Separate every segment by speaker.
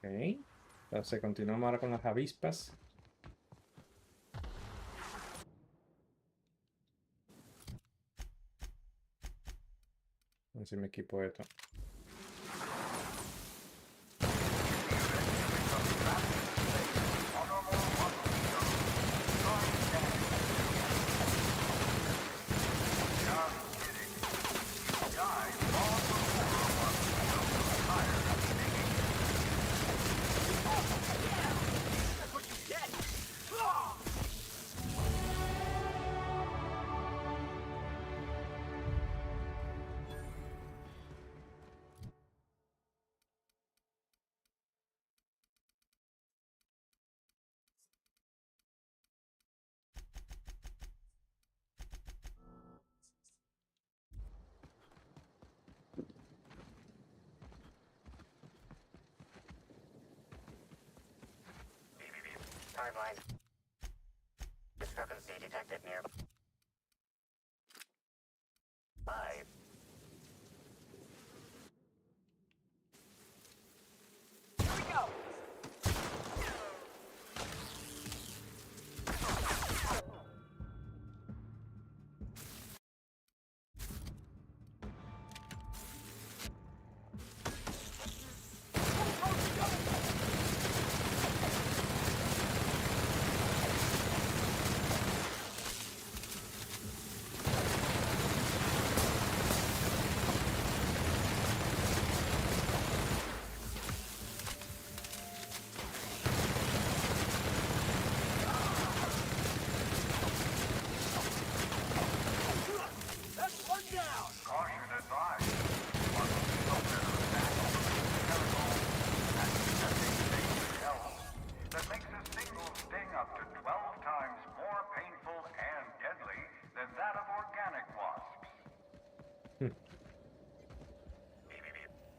Speaker 1: Entonces continuamos ahora con las avispas. A ver si me equipo esto.
Speaker 2: Timeline. Discrepancy detected nearby. Here we go!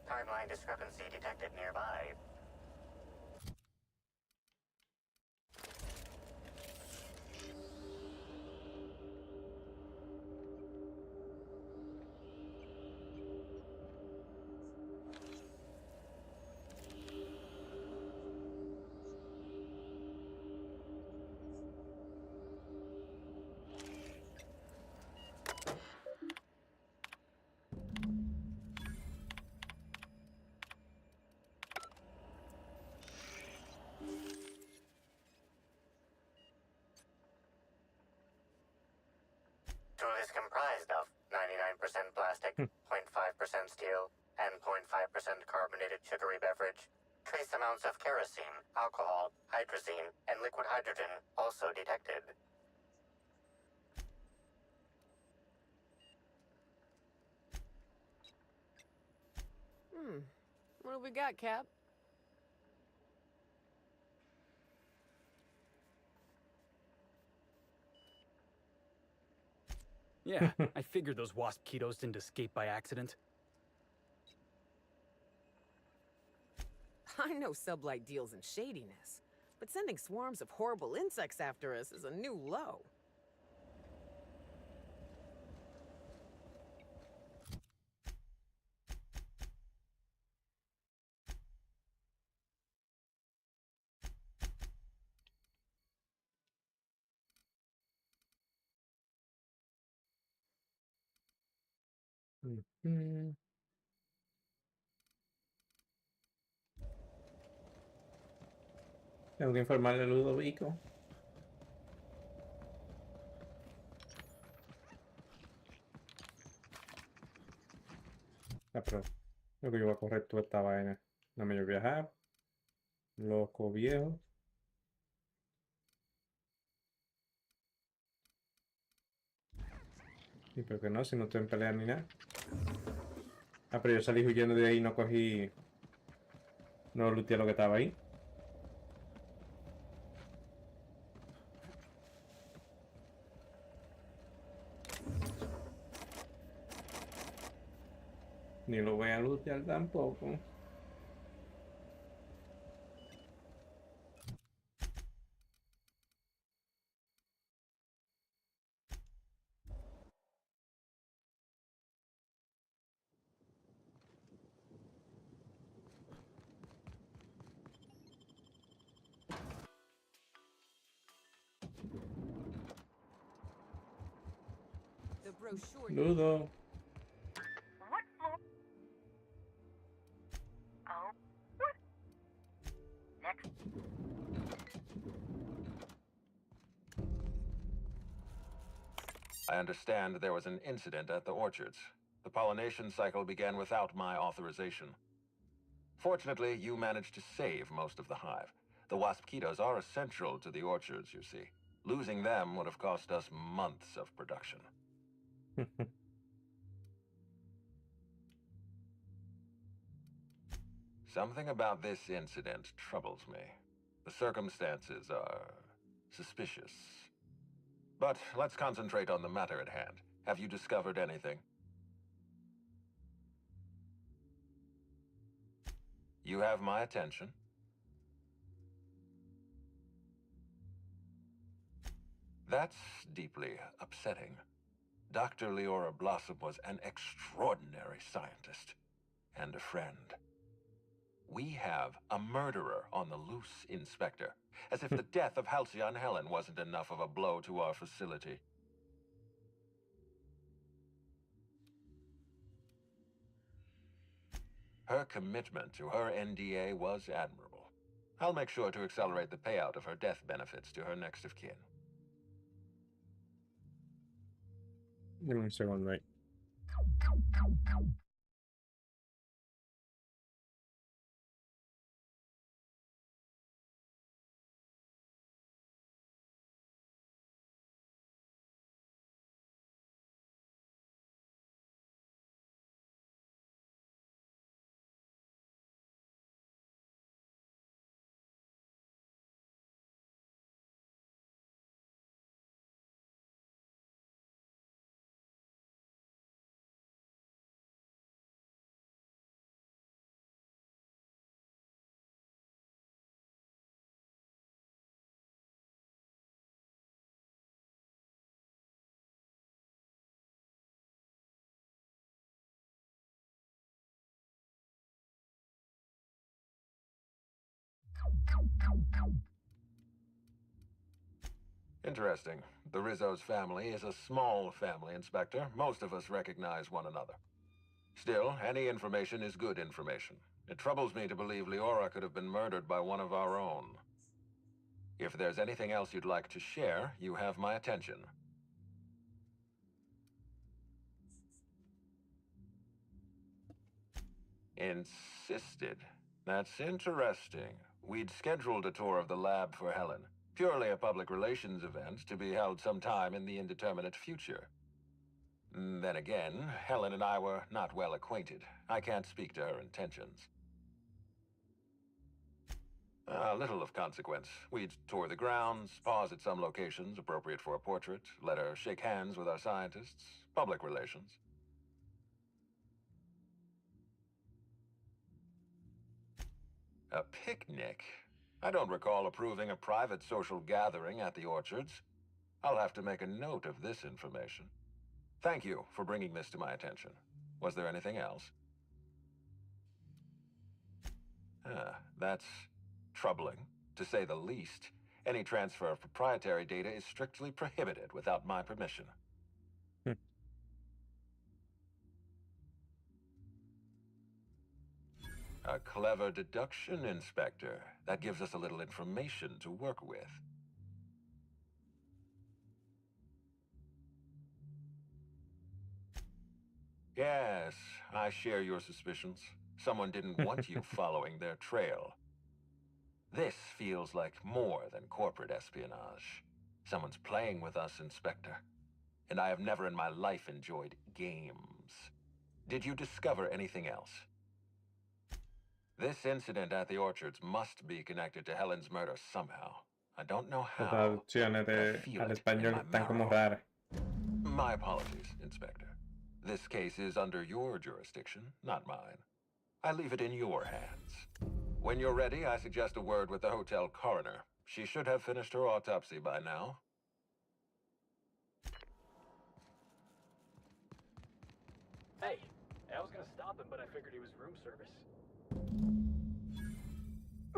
Speaker 2: Timeline discrepancy detected nearby. Tool is comprised of 99% plastic, 0.5% steel, and 0.5% carbonated sugary beverage. Trace amounts of kerosene, alcohol, hydrazine, and liquid hydrogen also detected.
Speaker 3: What do we got, Cap?
Speaker 4: Yeah, I figured those wasp ketos didn't escape by accident.
Speaker 3: I know sublight deals in shadiness, but sending swarms of horrible insects after us is a new low.
Speaker 1: Tengo que informarle a Ludovico. Pero creo que yo voy a correr toda esta vaina. No me voy a viajar. Loco viejo. Y pero que no, si no estoy en pelea ni nada. Pero yo salí huyendo de ahí y no cogí. No looteé lo que estaba ahí. Ni lo voy a lootear tampoco.
Speaker 3: brochure.
Speaker 1: Ludo.
Speaker 5: What more? Oh, what? Next.
Speaker 6: I understand there was an incident at the orchards. The pollination cycle began without my authorization. Fortunately, you managed to save most of the hive. The wasp-ketos are essential to the orchards, you see. Losing them would have cost us months of production. Something about this incident troubles me. The circumstances are suspicious. But let's concentrate on the matter at hand. Have you discovered anything? You have my attention. That's deeply upsetting. Dr. Leora Blossom was an extraordinary scientist and a friend. We have a murderer on the loose, Inspector. As if the death of Halcyon Helen wasn't enough of a blow to our facility. Her commitment to her NDA was admirable. I'll make sure to accelerate the payout of her death benefits to her next of kin.
Speaker 1: Give me a second, mate.
Speaker 6: Interesting. The Rizzo's family is a small family, Inspector. Most of us recognize one another. Still, any information is good information. It troubles me to believe Leora could have been murdered by one of our own. If there's anything else you'd like to share, you have my attention. Insisted. That's interesting. We'd scheduled a tour of the lab for Helen. Purely a public relations event to be held sometime in the indeterminate future. Then again, Helen and I were not well acquainted. I can't speak to her intentions. Little of consequence. We'd tour the grounds, pause at some locations appropriate for a portrait, let her shake hands with our scientists. Public relations. A picnic? I don't recall approving a private social gathering at the orchards. I'll have to make a note of this information. Thank you for bringing this to my attention. Was there anything else? That's troubling, to say the least. Any transfer of proprietary data is strictly prohibited without my permission. A clever deduction, Inspector. That gives us a little information to work with. Yes, I share your suspicions. Someone didn't want you following their trail. This feels like more than corporate espionage. Someone's playing with us, Inspector. And I have never in my life enjoyed games. Did you discover anything else? This incident at the orchards must be connected to Helen's murder somehow. I don't know
Speaker 1: Las
Speaker 6: how.
Speaker 1: traducciones
Speaker 6: but I
Speaker 1: de
Speaker 6: feel
Speaker 1: al
Speaker 6: it in
Speaker 1: español
Speaker 6: my
Speaker 1: están como
Speaker 6: marrow.
Speaker 1: raras.
Speaker 6: My apologies, Inspector. This case is under your jurisdiction, not mine. I leave it in your hands. When you're ready, I suggest a word with the hotel coroner. She should have finished her autopsy by now.
Speaker 4: Hey, I was gonna stop him, but I figured he was room service.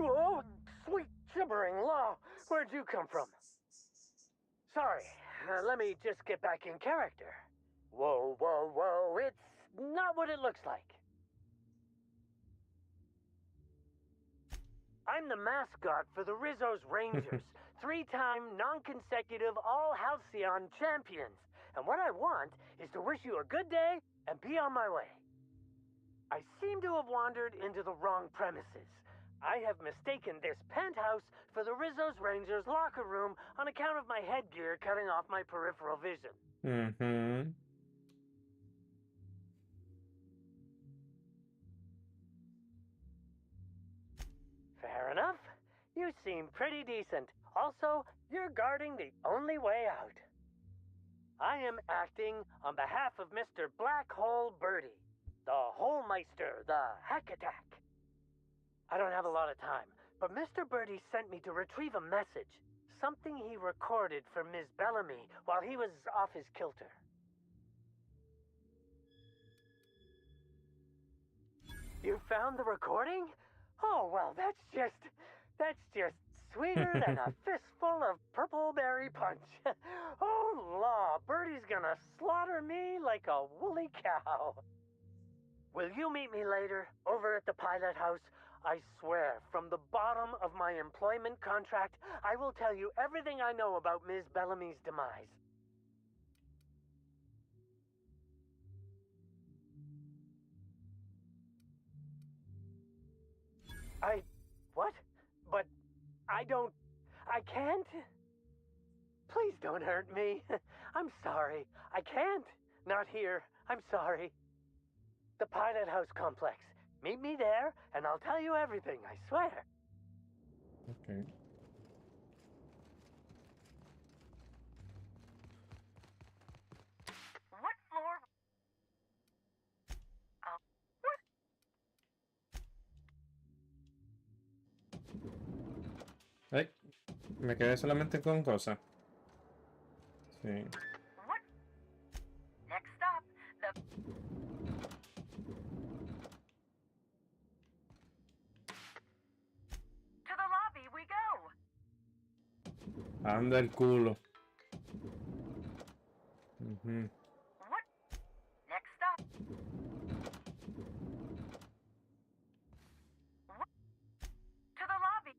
Speaker 5: Oh, sweet gibbering law. Where'd you come from? Sorry, let me just get back in character. Whoa, whoa, whoa, it's not what it looks like. I'm the mascot for the Rizzo's Rangers, 3-time non-consecutive all-halcyon champions. And what I want is to wish you a good day and be on my way. I seem to have wandered into the wrong premises. I have mistaken this penthouse for the Rizzo's Rangers locker room on account of my headgear cutting off my peripheral vision.
Speaker 1: Mm-hmm.
Speaker 5: Fair enough. You seem pretty decent. Also, you're guarding the only way out. I am acting on behalf of Mr. Black Hole Birdie, the Holmeister, the Hack Attack. I don't have a lot of time, but Mr. Birdie sent me to retrieve a message, something he recorded for Ms. Bellamy while he was off his kilter. You found the recording? Oh, well, that's just sweeter than a fistful of purple berry punch. Oh, law, Birdie's gonna slaughter me like a woolly cow. Will you meet me later, over at the pilot house? I swear, from the bottom of my employment contract, I will tell you everything I know about Ms. Bellamy's demise. What? But I can't? Please don't hurt me. I'm sorry. I can't. Not here. I'm sorry. The Pilot House complex. Meet me there, and I'll tell you everything, I swear.
Speaker 1: Okay.
Speaker 5: What floor?
Speaker 1: Ay, me quedé solamente con cosas. Sí.
Speaker 5: What? Next stop, the... To the lobby we go.
Speaker 1: Anda el culo. Ujú.
Speaker 5: What? Next stop. What? To the lobby.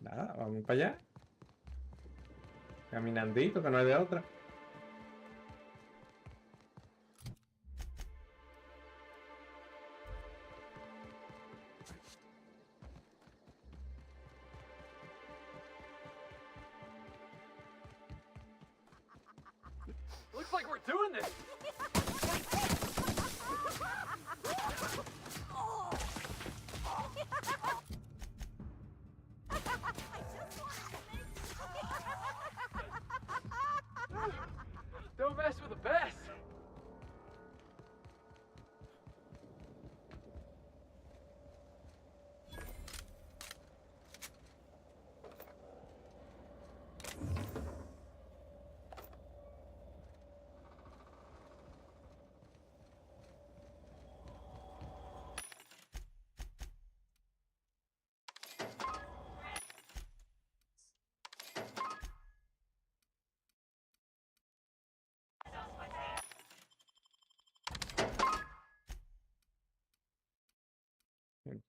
Speaker 1: Nada, vamos para allá. Caminandito, que no hay de otra.
Speaker 4: Looks like we're doing this! Don't mess with the best!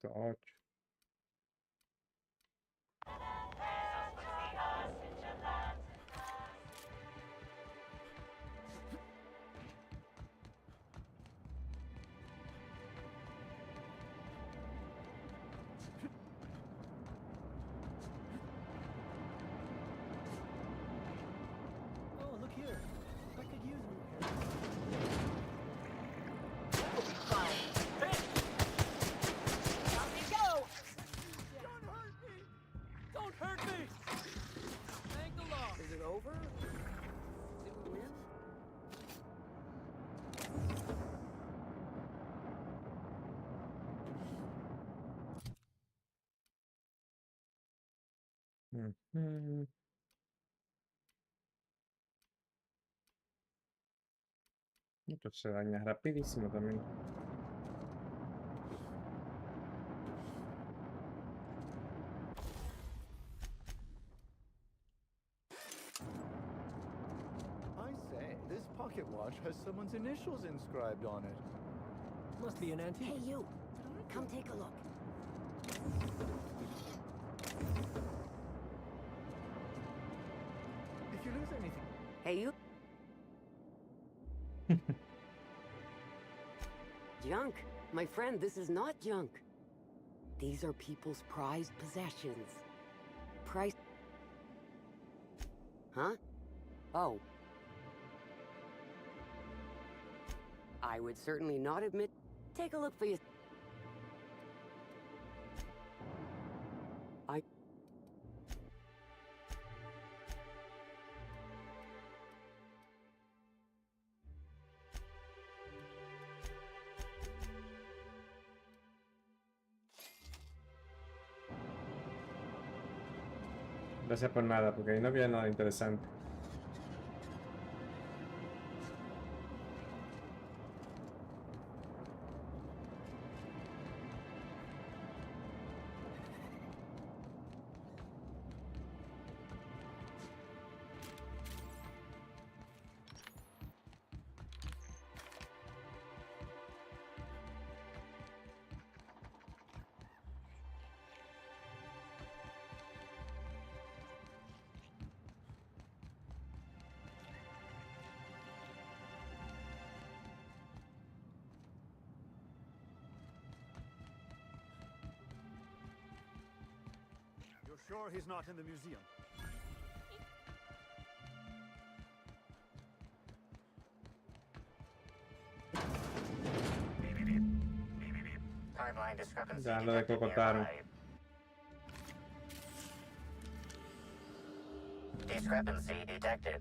Speaker 1: .8.
Speaker 7: Oh, look here. I could use a repair.
Speaker 3: Don't hurt me! Thank the Lord. Is it over? Did we win?
Speaker 1: Ujú. Esto se daña rapidísimo también.
Speaker 8: I say, this pocket watch has someone's initials inscribed on it.
Speaker 7: Must be an antique.
Speaker 9: Hey, you! Come take a look.
Speaker 8: If you lose anything...
Speaker 9: Hey, you! Junk. My friend, this is not junk. These are people's prized possessions. Price... Huh? Oh. I would certainly not admit... Take a look for you.
Speaker 1: Gracias por nada, porque ahí no había nada interesante.
Speaker 8: You're sure he's not in the museum?
Speaker 2: Timeline discrepancy
Speaker 1: Ya lo
Speaker 2: detected
Speaker 1: decocotaron.
Speaker 2: nearby. Discrepancy detected.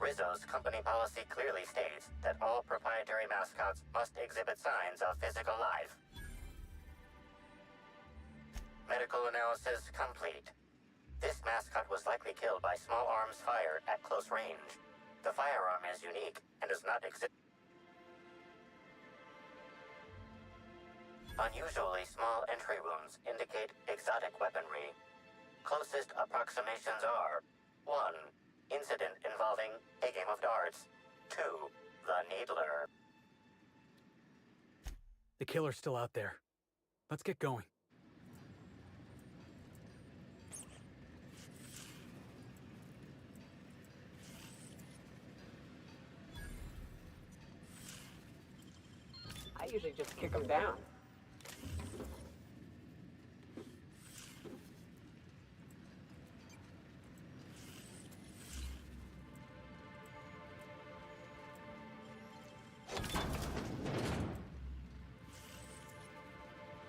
Speaker 2: Rizzo's company policy clearly states that all proprietary mascots must exhibit signs of physical life. Medical analysis complete. This mascot was likely killed by small arms fire at close range. The firearm is unique and does not exhibit unusually small entry wounds indicate exotic weaponry. Closest approximations are 1. Incident involving a game of darts. 2. The Needler.
Speaker 7: The killer's still out there. Let's get going.
Speaker 3: I usually just kick them down.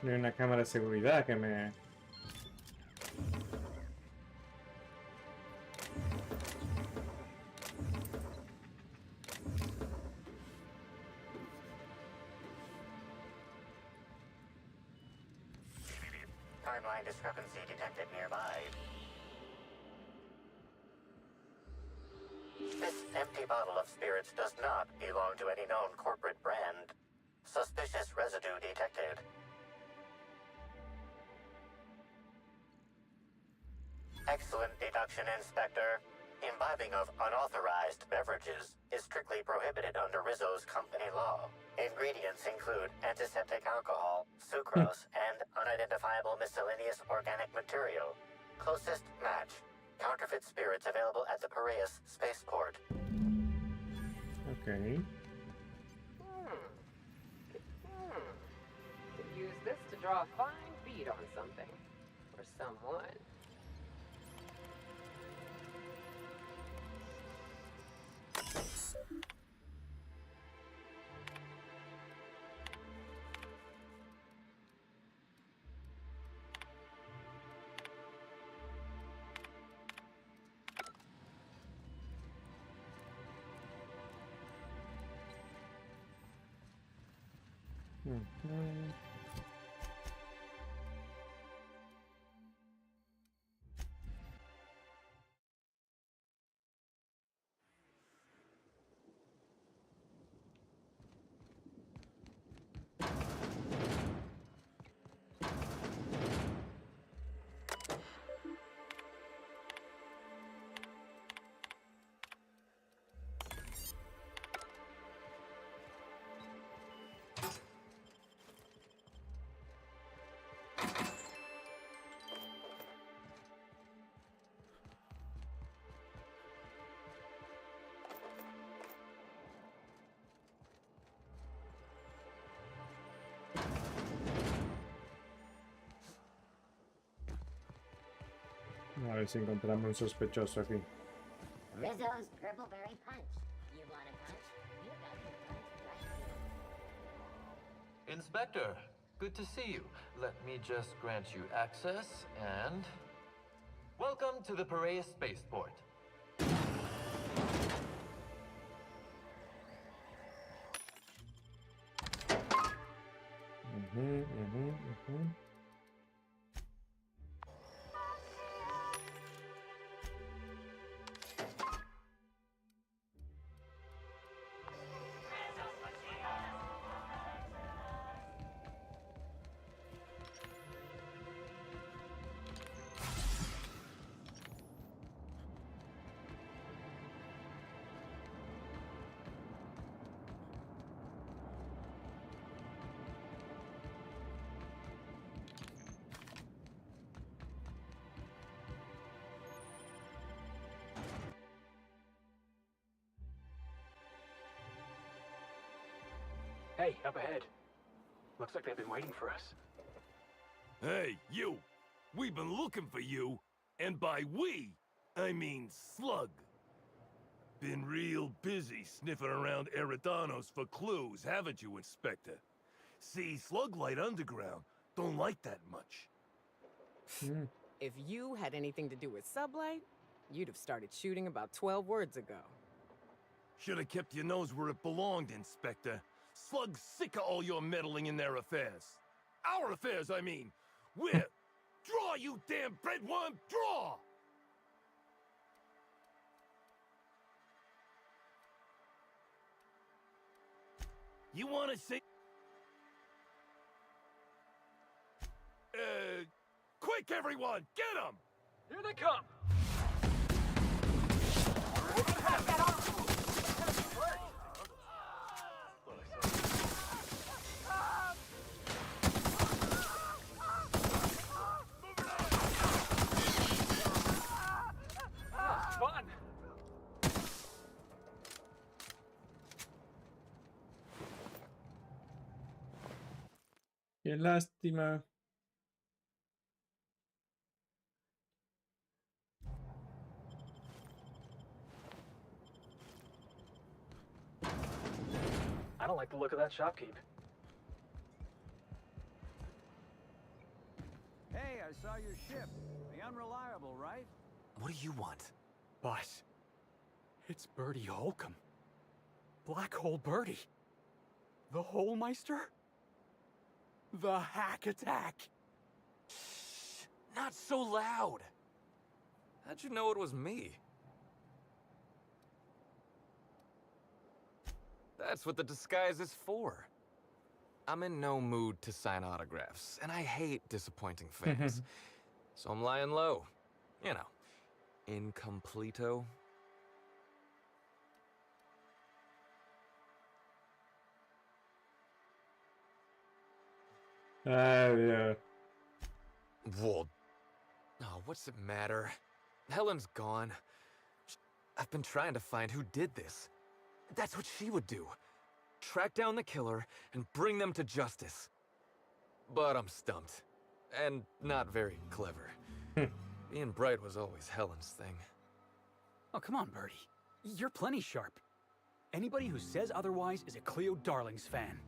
Speaker 1: No hay una cámara de seguridad que me...
Speaker 2: Timeline discrepancy detected nearby. This empty bottle of spirits does not belong to any known corporate brand. Suspicious residue detected. Excellent deduction, Inspector. Imbibing of unauthorized beverages is strictly prohibited under Rizzo's company law. Ingredients include antiseptic alcohol, sucrose, and unidentifiable miscellaneous organic material. Closest match. Counterfeit spirits available at the Piraeus spaceport.
Speaker 1: Okay.
Speaker 3: Could use this to draw a fine bead on something. Or someone.
Speaker 1: Mhm. A ver si encontramos un sospechoso aquí.
Speaker 10: Rizzo's Purple Berry Punch. You want a punch? You got the punch right here.
Speaker 11: Inspector, good to see you. Let me just grant you access and... Welcome to the Pareus spaceport.
Speaker 4: Hey, up ahead. Looks like they've been waiting for us.
Speaker 12: Hey, you! We've been looking for you, and by we, I mean Slug. Been real busy sniffing around Eridano's for clues, haven't you, Inspector? See, Slug Light Underground don't like that much.
Speaker 3: If you had anything to do with Sublight, you'd have started shooting about 12 words ago.
Speaker 12: Should have kept your nose where it belonged, Inspector. Slug's sick of all your meddling in their affairs. Our affairs, I mean. We're... Draw, you damn breadworm, draw! You wanna say... Quick, everyone! Get him!
Speaker 4: Here they come! Fun!
Speaker 1: Qué lástima.
Speaker 4: I don't like the look of that shopkeep.
Speaker 13: Hey, I saw your ship. The Unreliable, right?
Speaker 14: What do you want?
Speaker 15: Boss, it's Birdie Holcomb. Black Hole Birdie. The Holmeister? The Hack Attack.
Speaker 14: Shh, not so loud. How'd you know it was me? That's what the disguise is for. I'm in no mood to sign autographs, and I hate disappointing fans. So I'm lying low. You know, incompleto.
Speaker 1: Yeah.
Speaker 14: Well, oh, what's it matter? Helen's gone. I've been trying to find who did this. That's what she would do. Track down the killer and bring them to justice. But I'm stumped. And not very clever. Being bright was always Helen's thing.
Speaker 15: Oh, come on, Birdie. You're plenty sharp. Anybody who says otherwise is a Cleo Darlings fan.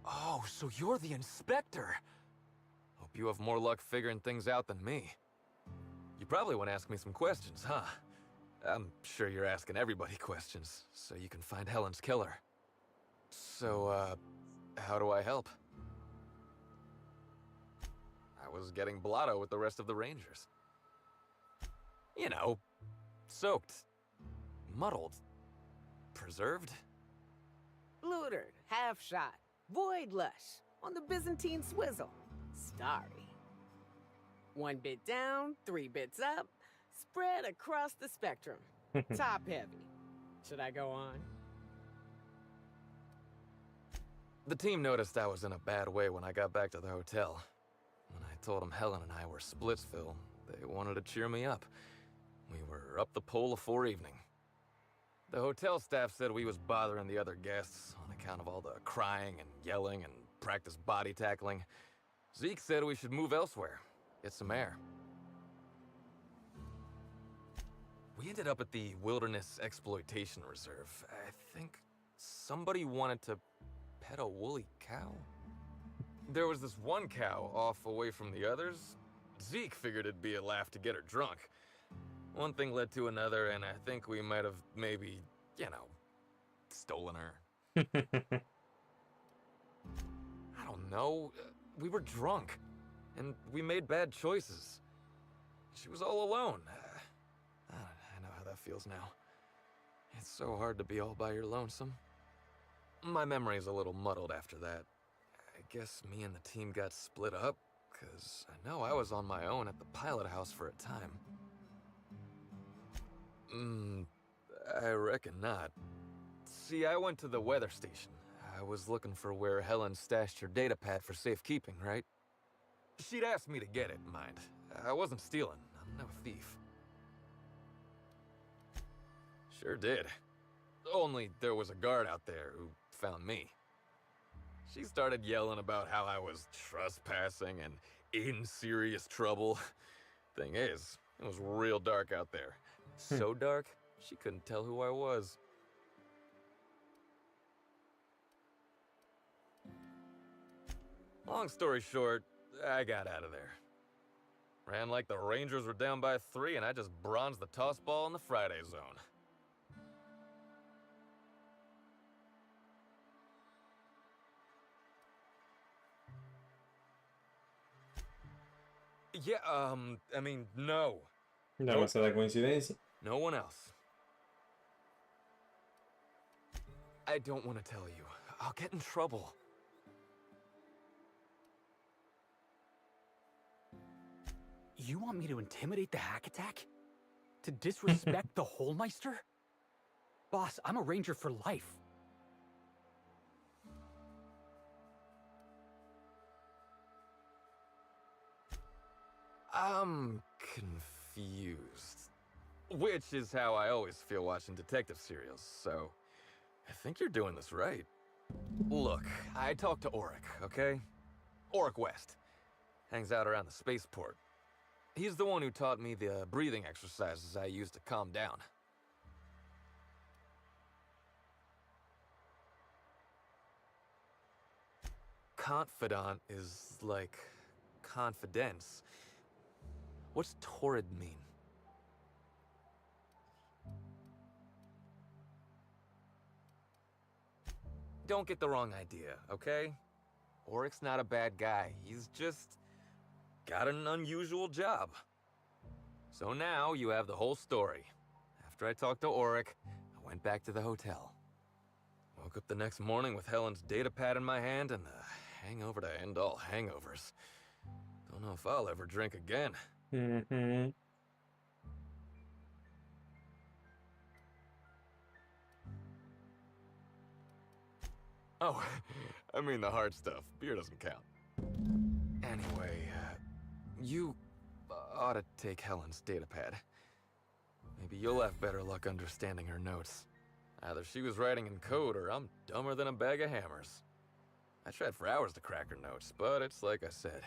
Speaker 14: Oh, so you're the inspector. Hope you have more luck figuring things out than me. You probably want to ask me some questions, huh? I'm sure you're asking everybody questions, so you can find Helen's killer. So, how do I help? I was getting blotto with the rest of the Rangers. You know, soaked, muddled, preserved.
Speaker 3: Lootered, half shot, void lush, on the Byzantine swizzle. Starry. 1 bit down, 3 bits up, spread across the spectrum. Top heavy. Should I go on?
Speaker 14: The team noticed I was in a bad way when I got back to the hotel. When I told them Helen and I were Splitsville, they wanted to cheer me up. We were up the pole afore evening. The hotel staff said we was bothering the other guests on account of all the crying and yelling and practice body tackling. Zeke said we should move elsewhere, get some air. We ended up at the Wilderness Exploitation Reserve. I think somebody wanted to pet a woolly cow. There was this one cow off away from the others. Zeke figured it'd be a laugh to get her drunk. One thing led to another, and I think we might have maybe, you know, stolen her. I don't know. We were drunk, and we made bad choices. She was all alone. I know how that feels now. It's so hard to be all by your lonesome. My memory's a little muddled after that. I guess me and the team got split up, because I know I was on my own at the pilot house for a time. I reckon not. See, I went to the weather station. I was looking for where Helen stashed her datapad for safekeeping, right? She'd asked me to get it, mind. I wasn't stealing. I'm no thief. Sure did. Only there was a guard out there who found me. She started yelling about how I was trespassing and in serious trouble. Thing is, it was real dark out there. So dark, she couldn't tell who I was. Long story short, I got out of there. Ran like the Rangers were down by 3, and I just bronzed the toss ball in the Friday zone. Yeah, I mean, no.
Speaker 1: Demasiada coincidencia.
Speaker 14: No one else. I don't want to tell you. I'll get in trouble.
Speaker 15: You want me to intimidate the hack attack? To disrespect the Holmeister? Boss, I'm a ranger for life.
Speaker 14: I'm confused. Which is how I always feel watching detective serials, so I think you're doing this right. Look, I talked to Auric, okay? Auric West. Hangs out around the spaceport. He's the one who taught me the breathing exercises I use to calm down. Confidant is like confidence. What's torrid mean? Don't get the wrong idea, okay? Auric's not a bad guy. He's just got an unusual job. So now you have the whole story. After I talked to Auric, I went back to the hotel. Woke up the next morning with Helen's datapad in my hand and the hangover to end all hangovers. Don't know if I'll ever drink again. Oh, I mean the hard stuff. Beer doesn't count. Anyway, you ought to take Helen's datapad. Maybe you'll have better luck understanding her notes. Either she was writing in code or I'm dumber than a bag of hammers. I tried for hours to crack her notes, but it's like I said.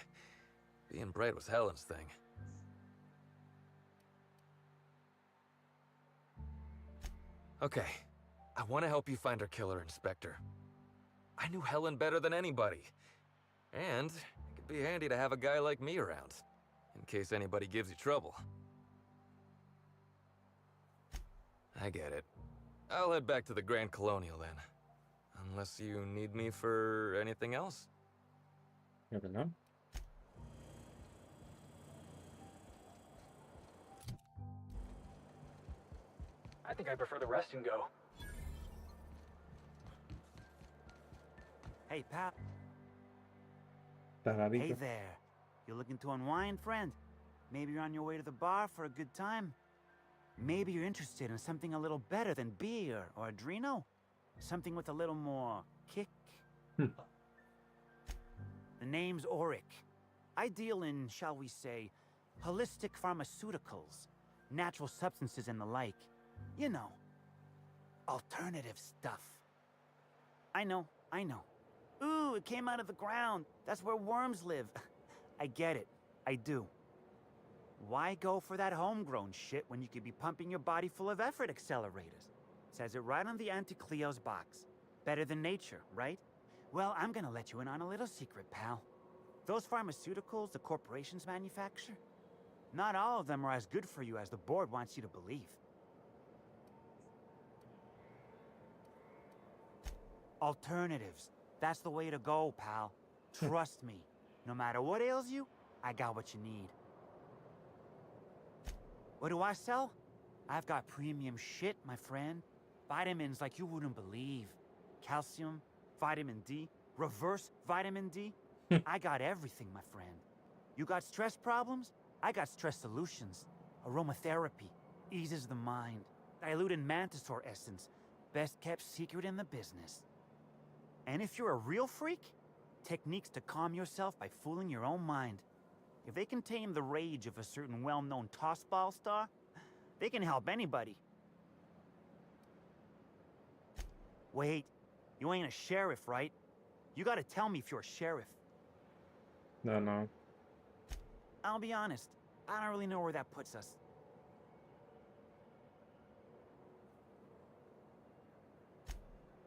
Speaker 14: Being bright was Helen's thing. Okay, I want to help you find her killer, Inspector. I knew Helen better than anybody. And it could be handy to have a guy like me around, in case anybody gives you trouble. I get it. I'll head back to the Grand Colonial then. Unless you need me for anything else?
Speaker 1: Never know.
Speaker 4: I think I prefer the rest and go.
Speaker 13: Hey, pal.
Speaker 1: Tararito.
Speaker 13: Hey there. You looking to unwind, friend? Maybe you're on your way to the bar for a good time? Maybe you're interested in something a little better than beer or Adreno? Something with a little more kick? The name's Auric. I deal in, shall we say, holistic pharmaceuticals, natural substances and the like. You know. alternative stuff. I know. Ooh, it came out of the ground. That's where worms live. I get it. I do. Why go for that homegrown shit when you could be pumping your body full of effort accelerators? Says it right on the Anti-Cleo's box. Better than nature, right? Well, I'm gonna let you in on a little secret, pal. Those pharmaceuticals the corporations manufacture, not all of them are as good for you as the board wants you to believe. Alternatives. That's the way to go, pal. Trust me. No matter what ails you, I got what you need. What do I sell? I've got premium shit, my friend. Vitamins like you wouldn't believe. Calcium, vitamin D, reverse vitamin D. I got everything, my friend. You got stress problems? I got stress solutions. Aromatherapy eases the mind. Diluted mantisaur essence, best kept secret in the business. And if you're a real freak, techniques to calm yourself by fooling your own mind. If they can tame the rage of a certain well-known tossball star, they can help anybody. Wait, you ain't a sheriff, right? You gotta tell me if you're a sheriff.
Speaker 1: No.
Speaker 13: I'll be honest, I don't really know where that puts us.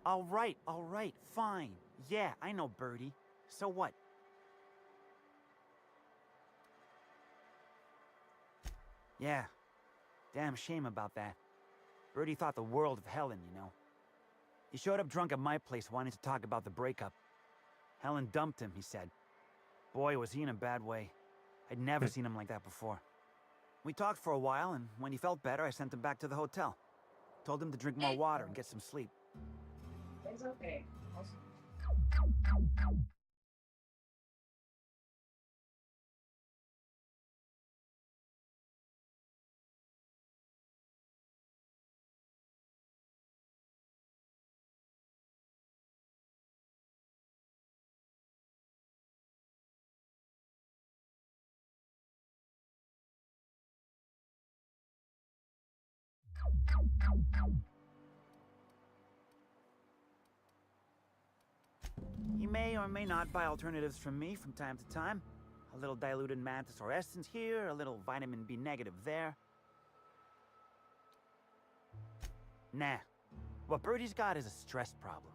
Speaker 13: All right, fine. Yeah, I know, Birdie. So what? Yeah, damn shame about that. Birdie thought the world of Helen, you know. He showed up drunk at my place wanting to talk about the breakup. Helen dumped him, he said. Boy, was he in a bad way. I'd never seen him like that before. We talked for a while, and when he felt better, I sent him back to the hotel. Told him to drink more water and get some sleep.
Speaker 16: It's okay.
Speaker 13: He may or may not buy alternatives from me from time to time. A little diluted mantisaur essence here, a little vitamin B negative there. Nah. What Birdie's got is a stress problem.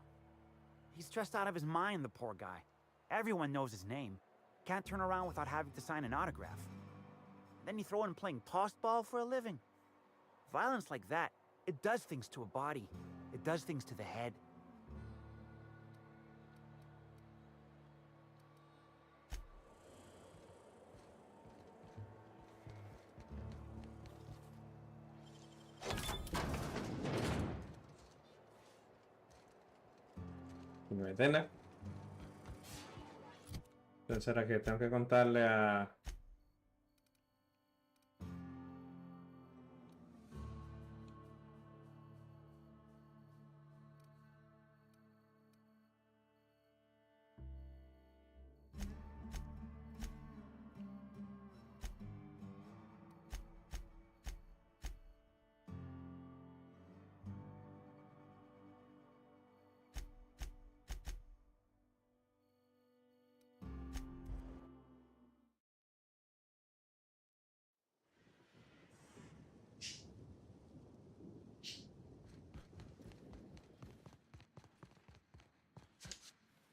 Speaker 13: He's stressed out of his mind, the poor guy. Everyone knows his name. Can't turn around without having to sign an autograph. Then you throw in playing tossball for a living. Violence like that, it does things to a body. It does things to the head.
Speaker 1: Me detena. Entonces será que tengo que contarle a...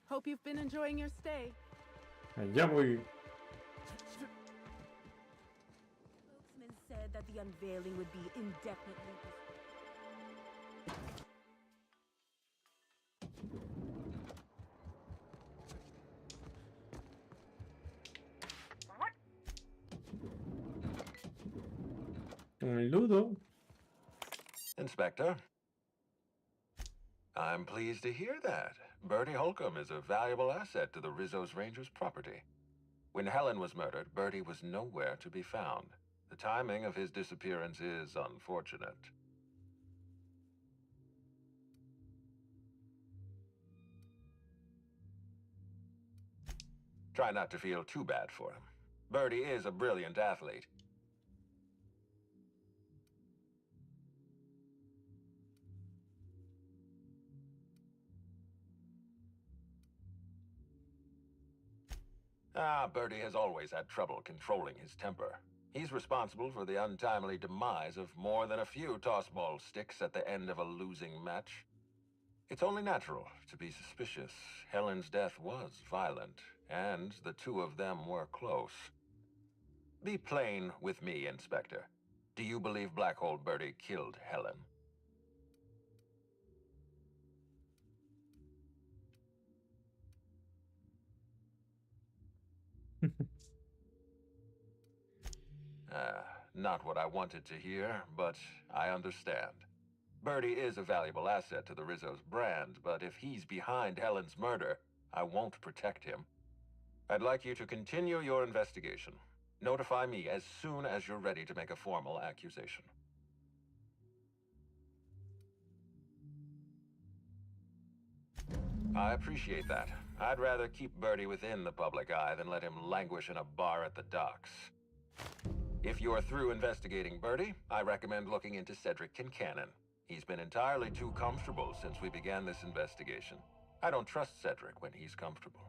Speaker 3: Hope you've been enjoying your stay.
Speaker 1: Allá voy.
Speaker 3: Spokesman said that the unveiling would be indefinitely
Speaker 1: Un ludo.
Speaker 6: Inspector. I'm pleased to hear that. Bertie Holcomb is a valuable asset to the Rizzo's Rangers property. When Helen was murdered, Bertie was nowhere to be found. The timing of his disappearance is unfortunate. Try not to feel too bad for him. Bertie is a brilliant athlete. Bertie has always had trouble controlling his temper. He's responsible for the untimely demise of more than a few toss-ball sticks at the end of a losing match. It's only natural to be suspicious. Helen's death was violent, and the two of them were close. Be plain with me, Inspector. Do you believe Black Hole Bertie killed Helen? Not what I wanted to hear, but I understand. Bertie is a valuable asset to the Rizzo's brand, but if he's behind Helen's murder, I won't protect him. I'd like you to continue your investigation. Notify me as soon as you're ready to make a formal accusation. I appreciate that. I'd rather keep Bertie within the public eye than let him languish in a bar at the docks. If you're through investigating Bertie, I recommend looking into Cedric Kincannon. He's been entirely too comfortable since we began this investigation. I don't trust Cedric when he's comfortable.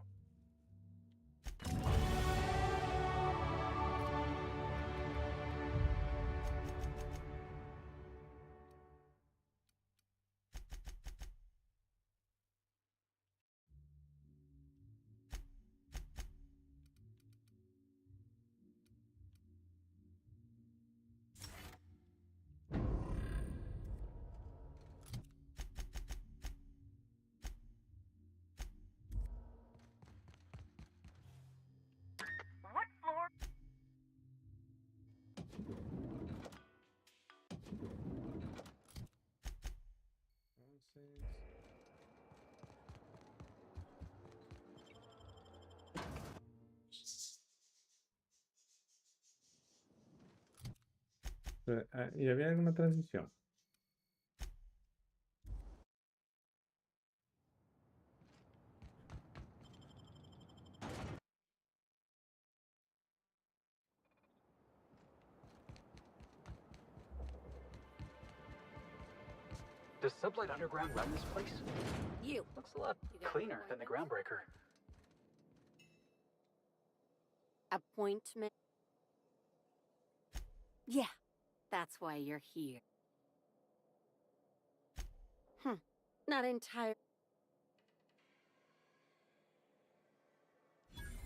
Speaker 1: ¿Y había alguna transición?
Speaker 15: Does Sublight Underground run this place?
Speaker 3: You.
Speaker 15: Looks a lot cleaner than the Groundbreaker.
Speaker 17: Appointment? Yeah, that's why you're here. Not entire.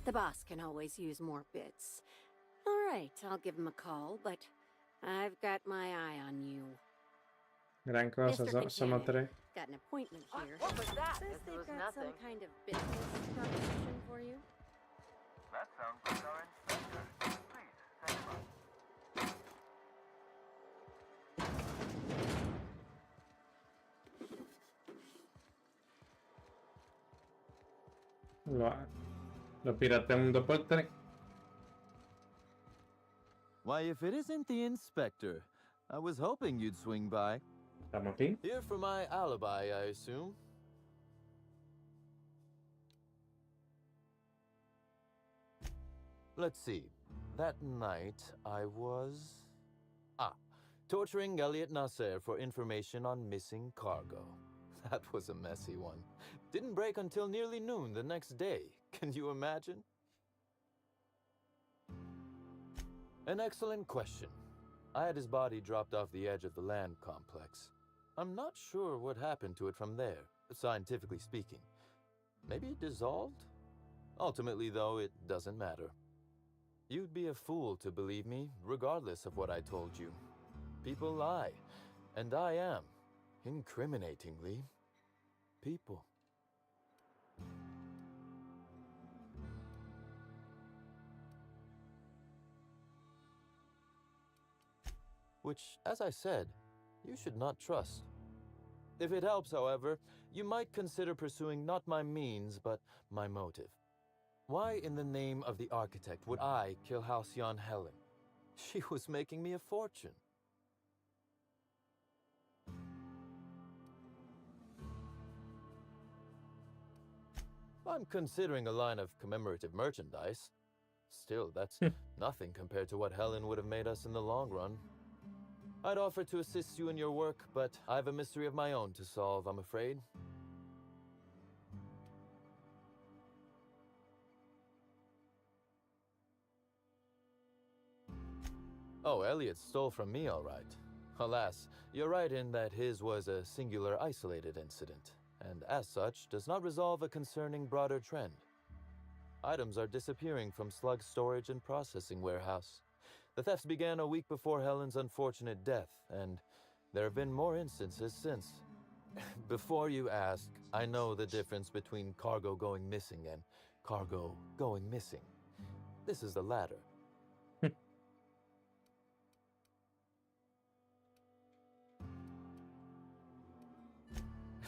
Speaker 17: The boss can always use more bits. All right, I'll give him a call, but I've got my eye on you.
Speaker 1: Gran cosa,
Speaker 17: Mr.
Speaker 1: somos tres.
Speaker 17: Got an appointment here.
Speaker 5: What was that?
Speaker 17: Says
Speaker 5: It
Speaker 17: they've
Speaker 5: was
Speaker 17: got some
Speaker 5: nothing.
Speaker 17: kind of business proposition for you.
Speaker 18: That sounds like our inspector. Please, set him up.
Speaker 1: Lo pirateé un 2x3.
Speaker 19: Why, if it isn't the inspector, I was hoping you'd swing by.
Speaker 1: ¿Estamos aquí?
Speaker 11: Here for my alibi, I assume. Let's see. That night, I was... torturing Elliot Nasser for information on missing cargo. That was a messy one. Didn't break until nearly noon the next day. Can you imagine? An excellent question. I had his body dropped off the edge of the land complex. I'm not sure what happened to it from there, scientifically speaking. Maybe it dissolved? Ultimately, though, it doesn't matter. You'd be a fool to believe me, regardless of what I told you. People lie, and I am, incriminatingly, people. Which, as I said, you should not trust. If it helps, however, you might consider pursuing not my means, but my motive. Why in the name of the architect would I kill Halcyon Helen? She was making me a fortune. I'm considering a line of commemorative merchandise. Still, that's nothing compared to what Helen would have made us in the long run. I'd offer to assist you in your work, but I have a mystery of my own to solve, I'm afraid. Oh, Elliot stole from me, all right. Alas, you're right in that his was a singular isolated incident, and as such, does not resolve a concerning broader trend. Items are disappearing from Slug's storage and processing warehouse. The thefts began a week before Helen's unfortunate death, and there have been more instances since. Before you ask, I know the difference between cargo going missing and cargo going missing. This is the latter.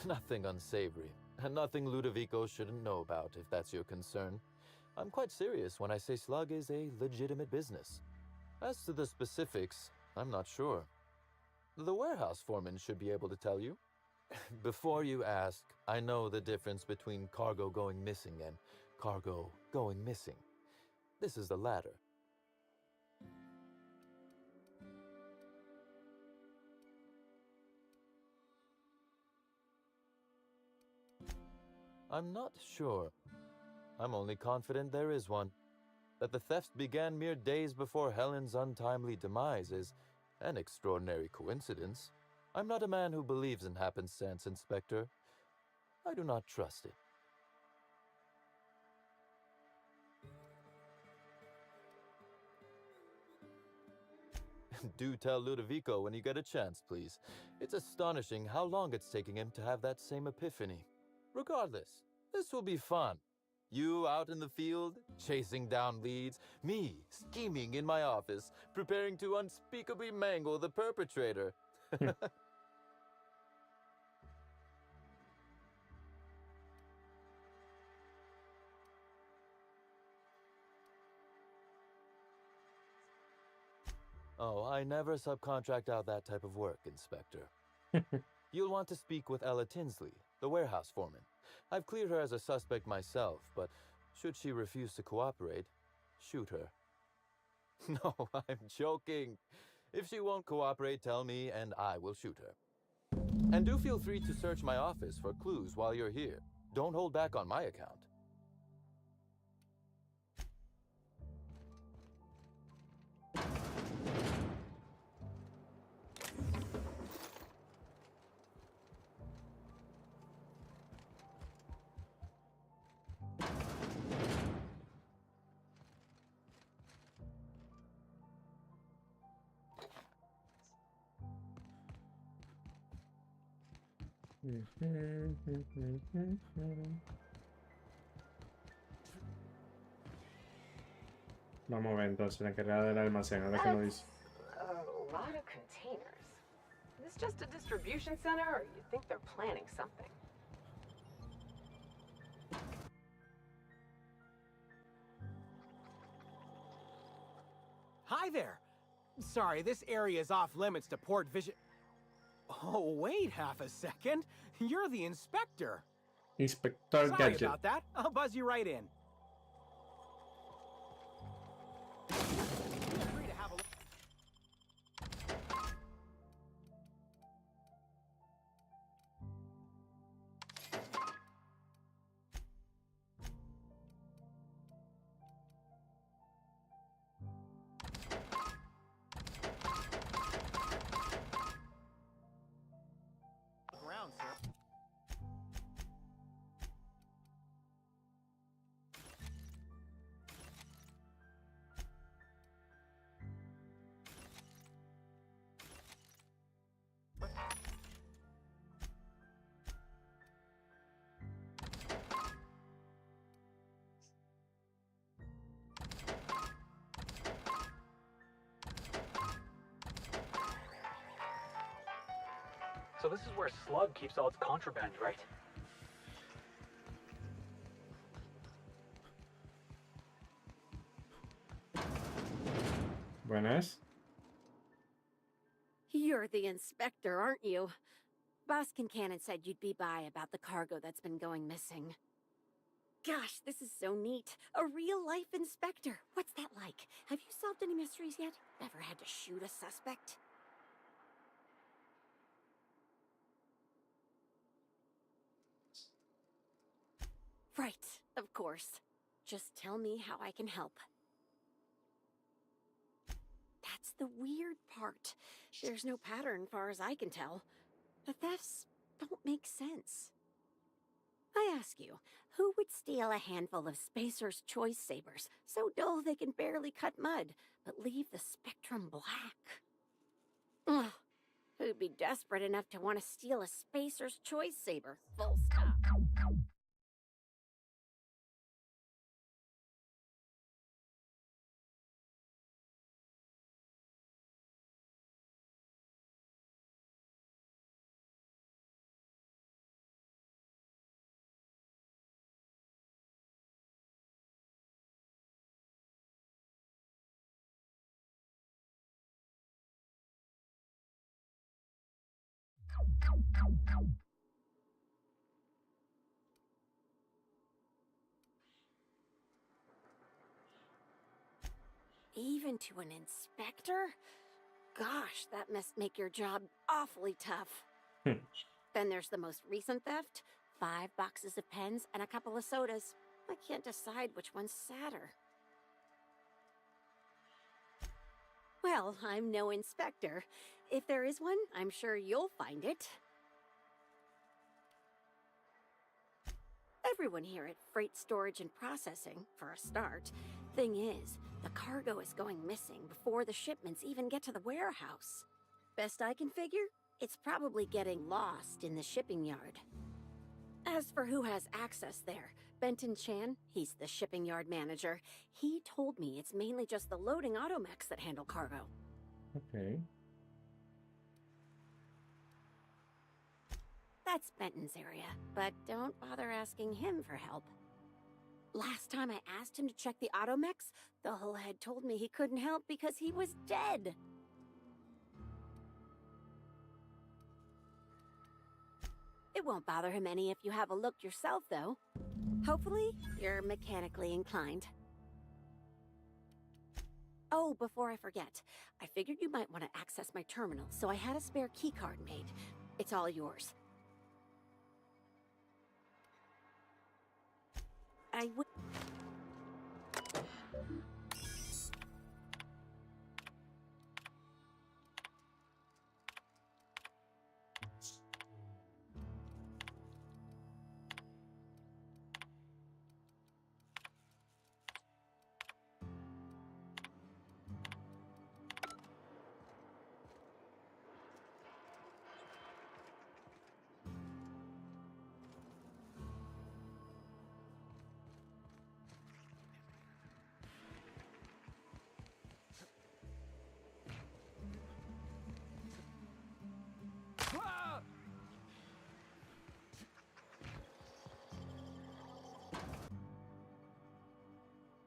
Speaker 11: Nothing unsavory, and nothing Ludovico shouldn't know about, if that's your concern. I'm quite serious when I say Slug is a legitimate business. As to the specifics, I'm not sure. The warehouse foreman should be able to tell you. Before you ask, I know the difference between cargo going missing and cargo going missing. This is the latter. I'm not sure. I'm only confident there is one. That the thefts began mere days before Helen's untimely demise is an extraordinary coincidence. I'm not a man who believes in happenstance, Inspector. I do not trust it. Do tell Ludovico when you get a chance, please. It's astonishing how long it's taking him to have that same epiphany. Regardless, this will be fun. You out in the field, chasing down leads. Me, scheming in my office, preparing to unspeakably mangle the perpetrator. Oh, I never subcontract out that type of work, Inspector. You'll want to speak with Ella Tinsley, the warehouse foreman. I've cleared her as a suspect myself, but should she refuse to cooperate, shoot her. No, I'm joking. If she won't cooperate, tell me and I will shoot her. And do feel free to search my office for clues while you're here. Don't hold back on my account.
Speaker 1: Vamos a ver entonces la carrera del almacén, a ver qué nos dice.
Speaker 20: A lot of containers. Is this just a distribution center, or you think they're planning something?
Speaker 21: Hi there. Sorry, this area is off limits to port vision. Oh, wait half a second. You're the inspector.
Speaker 1: Inspector
Speaker 21: Sorry
Speaker 1: Gadget.
Speaker 21: about that. I'll buzz you right in. Feel free to have a look. Around, sir.
Speaker 4: So this is where Slug keeps all its contraband, right?
Speaker 1: Buenas.
Speaker 17: You're the inspector, aren't you? Boss Kincannon said you'd be by about the cargo that's been going missing. Gosh, this is so neat. A real-life inspector. What's that like? Have you solved any mysteries yet? Ever had to shoot a suspect? Right, of course. Just tell me how I can help. That's the weird part. There's no pattern, far as I can tell. The thefts don't make sense. I ask you, who would steal a handful of Spacer's Choice Sabers, so dull they can barely cut mud, but leave the spectrum black? Ugh. Who'd be desperate enough to want to steal a Spacer's Choice Saber? Full stop. Even to an inspector? Gosh, that must make your job awfully tough. Then there's the most recent theft. 5 boxes of pens and a couple of sodas. I can't decide which one's sadder. Well, I'm no inspector. If there is one, I'm sure you'll find it. Everyone here at Freight Storage and Processing, for a start. Thing is, the cargo is going missing before the shipments even get to the warehouse. Best I can figure, it's probably getting lost in the shipping yard. As for who has access there, Benton Chan, he's the shipping yard manager. He told me it's mainly just the loading automechs that handle cargo.
Speaker 1: Okay.
Speaker 17: That's Benton's area, but don't bother asking him for help. Last time I asked him to check the automechs, the whole head told me he couldn't help because he was dead. It won't bother him any if you have a look yourself, though. Hopefully, you're mechanically inclined. Oh, before I forget, I figured you might want to access my terminal, so I had a spare keycard made. It's all yours. I would...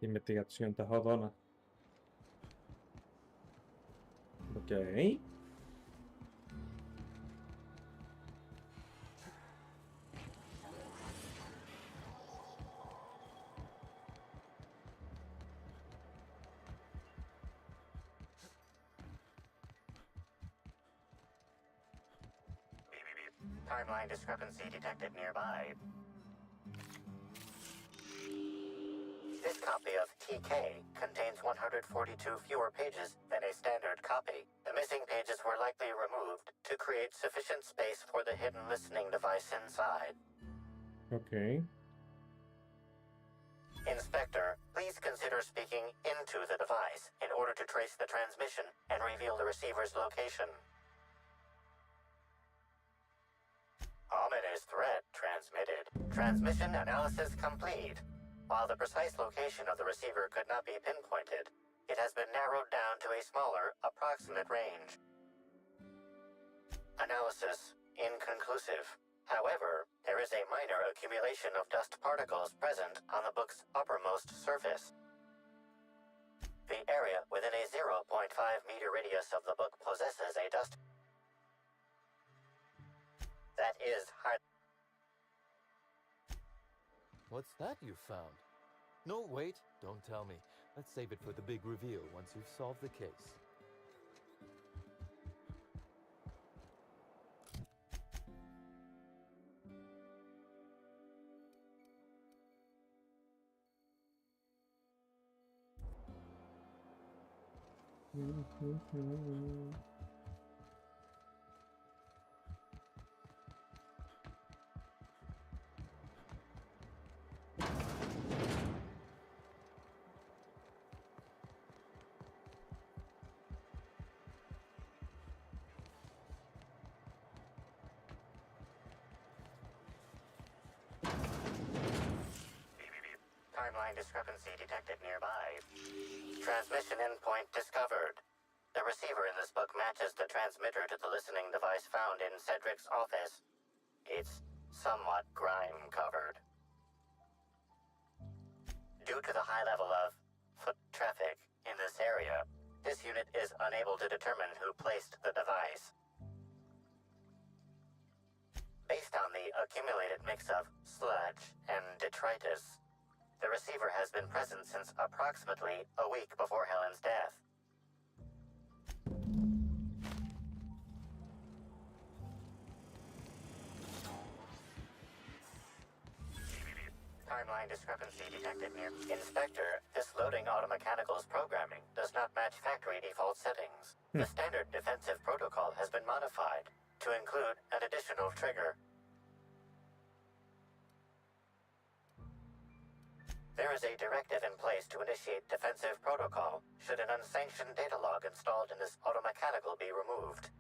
Speaker 1: Investigación está jodona. Ok.
Speaker 2: Timeline discrepancy detected nearby. This copy of TK contains 142 fewer pages than a standard copy. The missing pages were likely removed to create sufficient space for the hidden listening device inside.
Speaker 1: Okay.
Speaker 2: Inspector, please consider speaking into the device in order to trace the transmission and reveal the receiver's location. Ominous threat transmitted. Transmission analysis complete. While the precise location of the receiver could not be pinpointed, it has been narrowed down to a smaller, approximate range. Analysis inconclusive. However, there is a minor accumulation of dust particles present on the book's uppermost surface. The area within a 0.5 meter radius of the book possesses a dust that is hard.
Speaker 11: What's that you found? No, wait, don't tell me. Let's save it for the big reveal once you've solved the case.
Speaker 2: Timeline discrepancy detected nearby. Transmission endpoint discovered. The receiver in this book matches the transmitter to the listening device found in Cedric's office. It's somewhat grime-covered. Due to the high level of foot traffic in this area, this unit is unable to determine who placed the device. Based on the accumulated mix of sludge and detritus, the receiver has been present since approximately a week before Helen's death. Timeline discrepancy detected near. Inspector, this loading automechanical's programming does not match factory default settings. The standard defensive protocol has been modified to include an additional trigger. There is a directive in place to initiate defensive protocol should an unsanctioned data log installed in this automechanical be removed.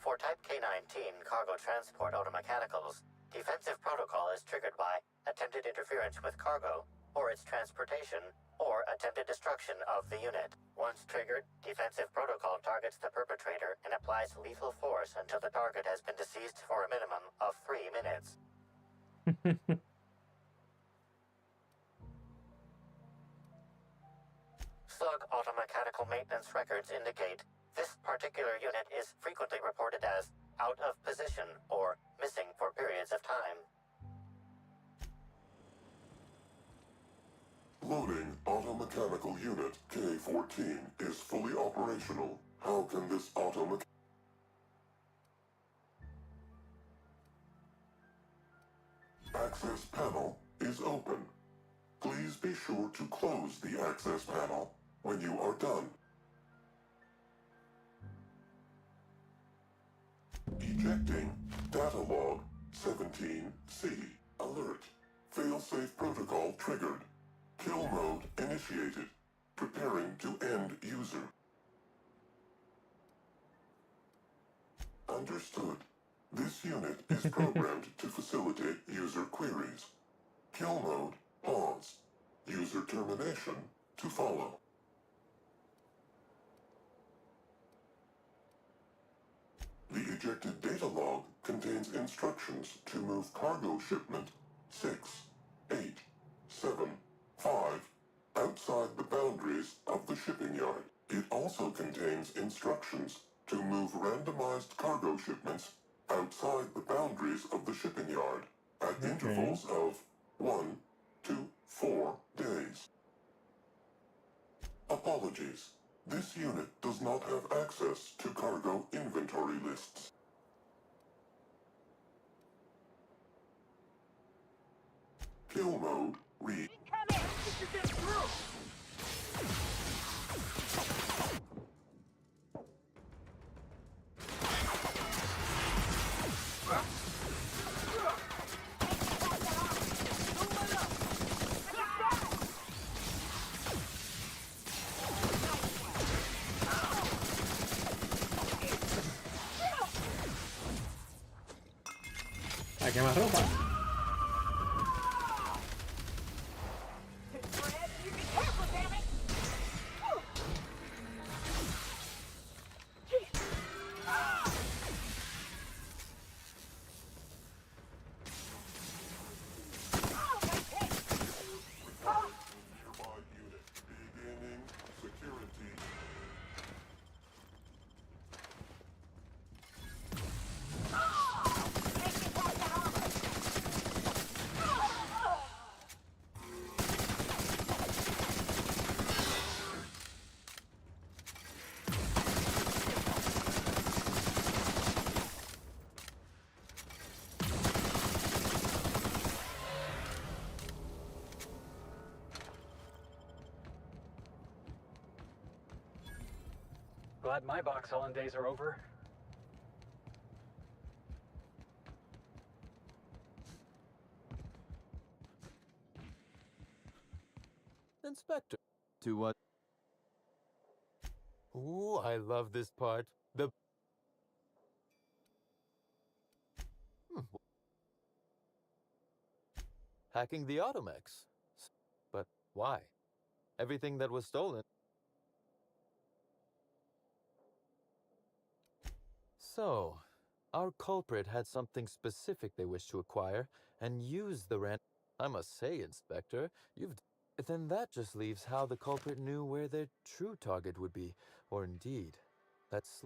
Speaker 2: For Type K-19 cargo transport automechanicals, defensive protocol is triggered by attempted interference with cargo, or its transportation, or attempted destruction of the unit. Once triggered, defensive protocol targets the perpetrator and applies lethal force until the target has been deceased for a minimum of 3 minutes. Slug automechanical maintenance records indicate this particular unit is frequently reported as out of position or missing for periods of time.
Speaker 9: Loading automechanical unit K-14 is fully operational. How can this access panel is open. Please be sure to close the access panel when you are done. Ejecting data log 17C. Alert. Failsafe protocol triggered. Kill mode initiated. Preparing to end user. Understood. This unit is programmed to facilitate user queries. Kill mode pause. User termination to follow. The ejected data log contains instructions to move cargo shipment 6, 8, 7, 5 outside the boundaries of the shipping yard. It also contains instructions to move randomized cargo shipments outside the boundaries of the shipping yard at intervals of 1 to 4 days. Apologies. This unit does not have access to cargo inventory lists. Kill mode read.
Speaker 5: Incoming! This is it through!
Speaker 1: Hay que más ropa.
Speaker 4: glad my box hauling days are over.
Speaker 11: Inspector. To what? Ooh, I love this part. The... Hacking the Automex. But why? Everything that was stolen. So, our culprit had something specific they wished to acquire, and used the rent. I must say, Inspector, you've... Then that just leaves how the culprit knew where their true target would be, or indeed, that's...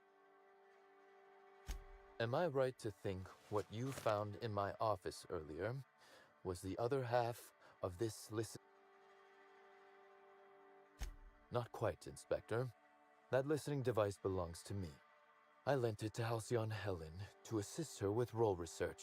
Speaker 11: Am I right to think what you found in my office earlier was the other half of this listen? Not quite, Inspector. That listening device belongs to me. I lent it to Halcyon Helen to assist her with role research.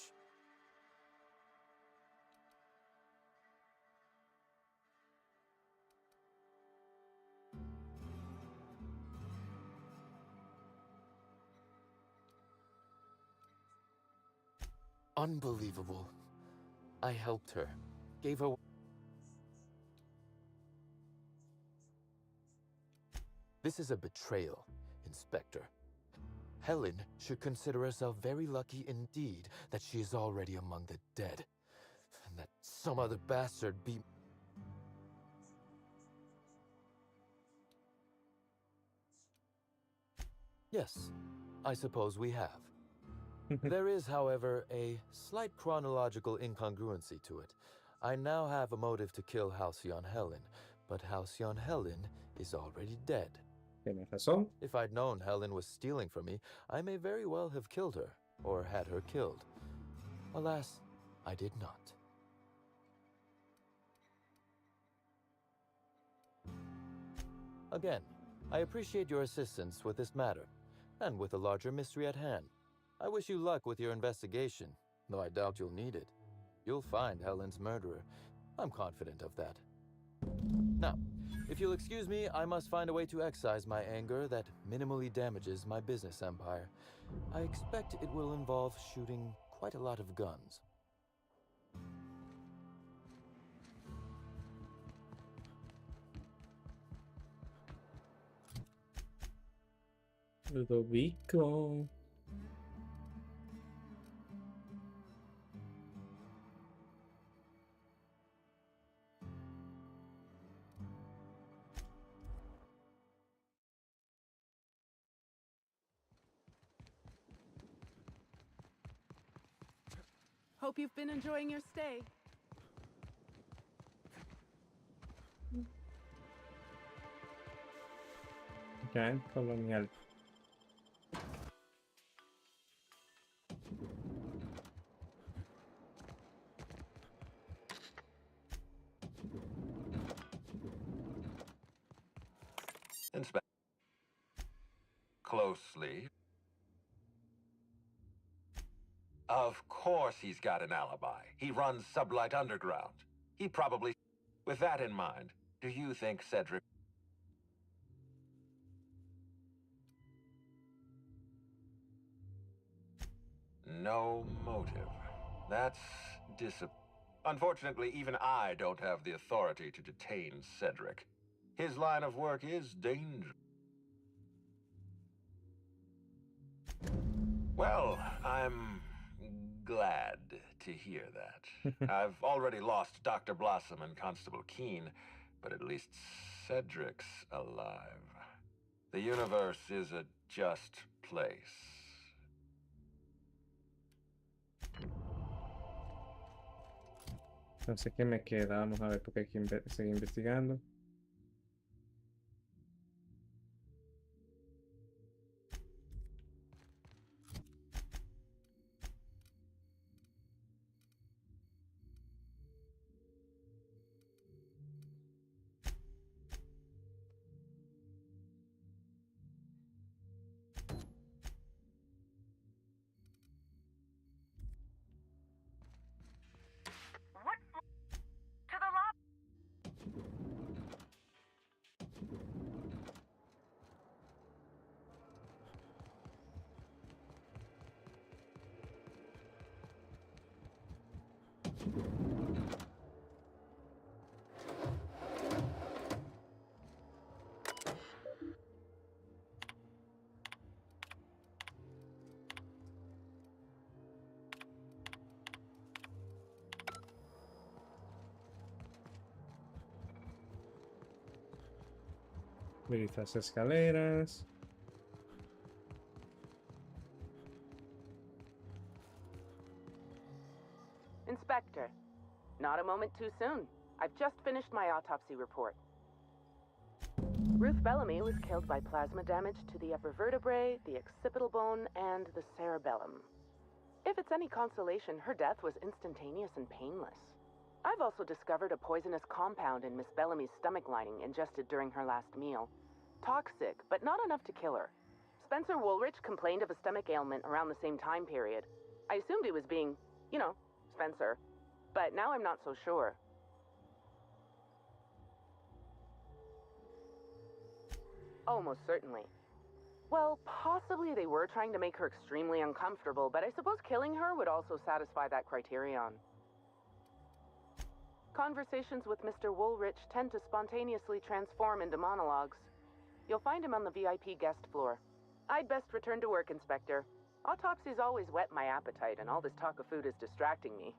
Speaker 11: Unbelievable. I helped her, gave her... This is a betrayal, Inspector. Helen should consider herself very lucky indeed that she is already among the dead, and that some other bastard be... Yes, I suppose we have. There is, however, a slight chronological incongruency to it. I now have a motive to kill Halcyon Helen, but Halcyon Helen is already dead.
Speaker 1: Tienes razón.
Speaker 11: If I'd known Helen was stealing from me, I may very well have killed her, or had her killed. Alas, I did not. Again, I appreciate your assistance with this matter, and with the larger mystery at hand. I wish you luck with your investigation, though I doubt you'll need it. You'll find Helen's murderer. I'm confident of that. Now, if you'll excuse me, I must find a way to excise my anger that minimally damages my business empire. I expect it will involve shooting quite a lot of guns.
Speaker 1: Ludovico.
Speaker 20: Hope you've been enjoying your stay.
Speaker 1: Okay, colonial.
Speaker 6: Inspect closely. Of course he's got an alibi. He runs Sublight Underground. He probably... With that in mind, do you think Cedric... No motive. That's Unfortunately, even I don't have the authority to detain Cedric. His line of work is dangerous. Well, I'm glad to hear that. I've already lost Dr. Blossom and Constable Keene, but at least Cedric's alive. The universe is a just place.
Speaker 1: Entonces, ¿qué me queda? Vamos a ver porque hay que seguir investigando. Ver estas escaleras.
Speaker 8: Inspector, not a moment too soon. I've just finished my autopsy report. Ruth Bellamy was killed by plasma damage to the upper vertebrae, the occipital bone, and the cerebellum. If it's any consolation, her death was instantaneous and painless. I've also discovered a poisonous compound in Miss Bellamy's stomach lining ingested during her last meal. Toxic, but not enough to kill her. Spencer Woolrich complained of a stomach ailment around the same time period. I assumed he was being, you know, Spencer. But now I'm not so sure. Oh, most certainly. Well, possibly they were trying to make her extremely uncomfortable, but I suppose killing her would also satisfy that criterion. Conversations with Mr. Woolrich tend to spontaneously transform into monologues. You'll find him on the VIP guest floor. I'd best return to work, Inspector. Autopsies always whet my appetite, and all this talk of food is distracting me.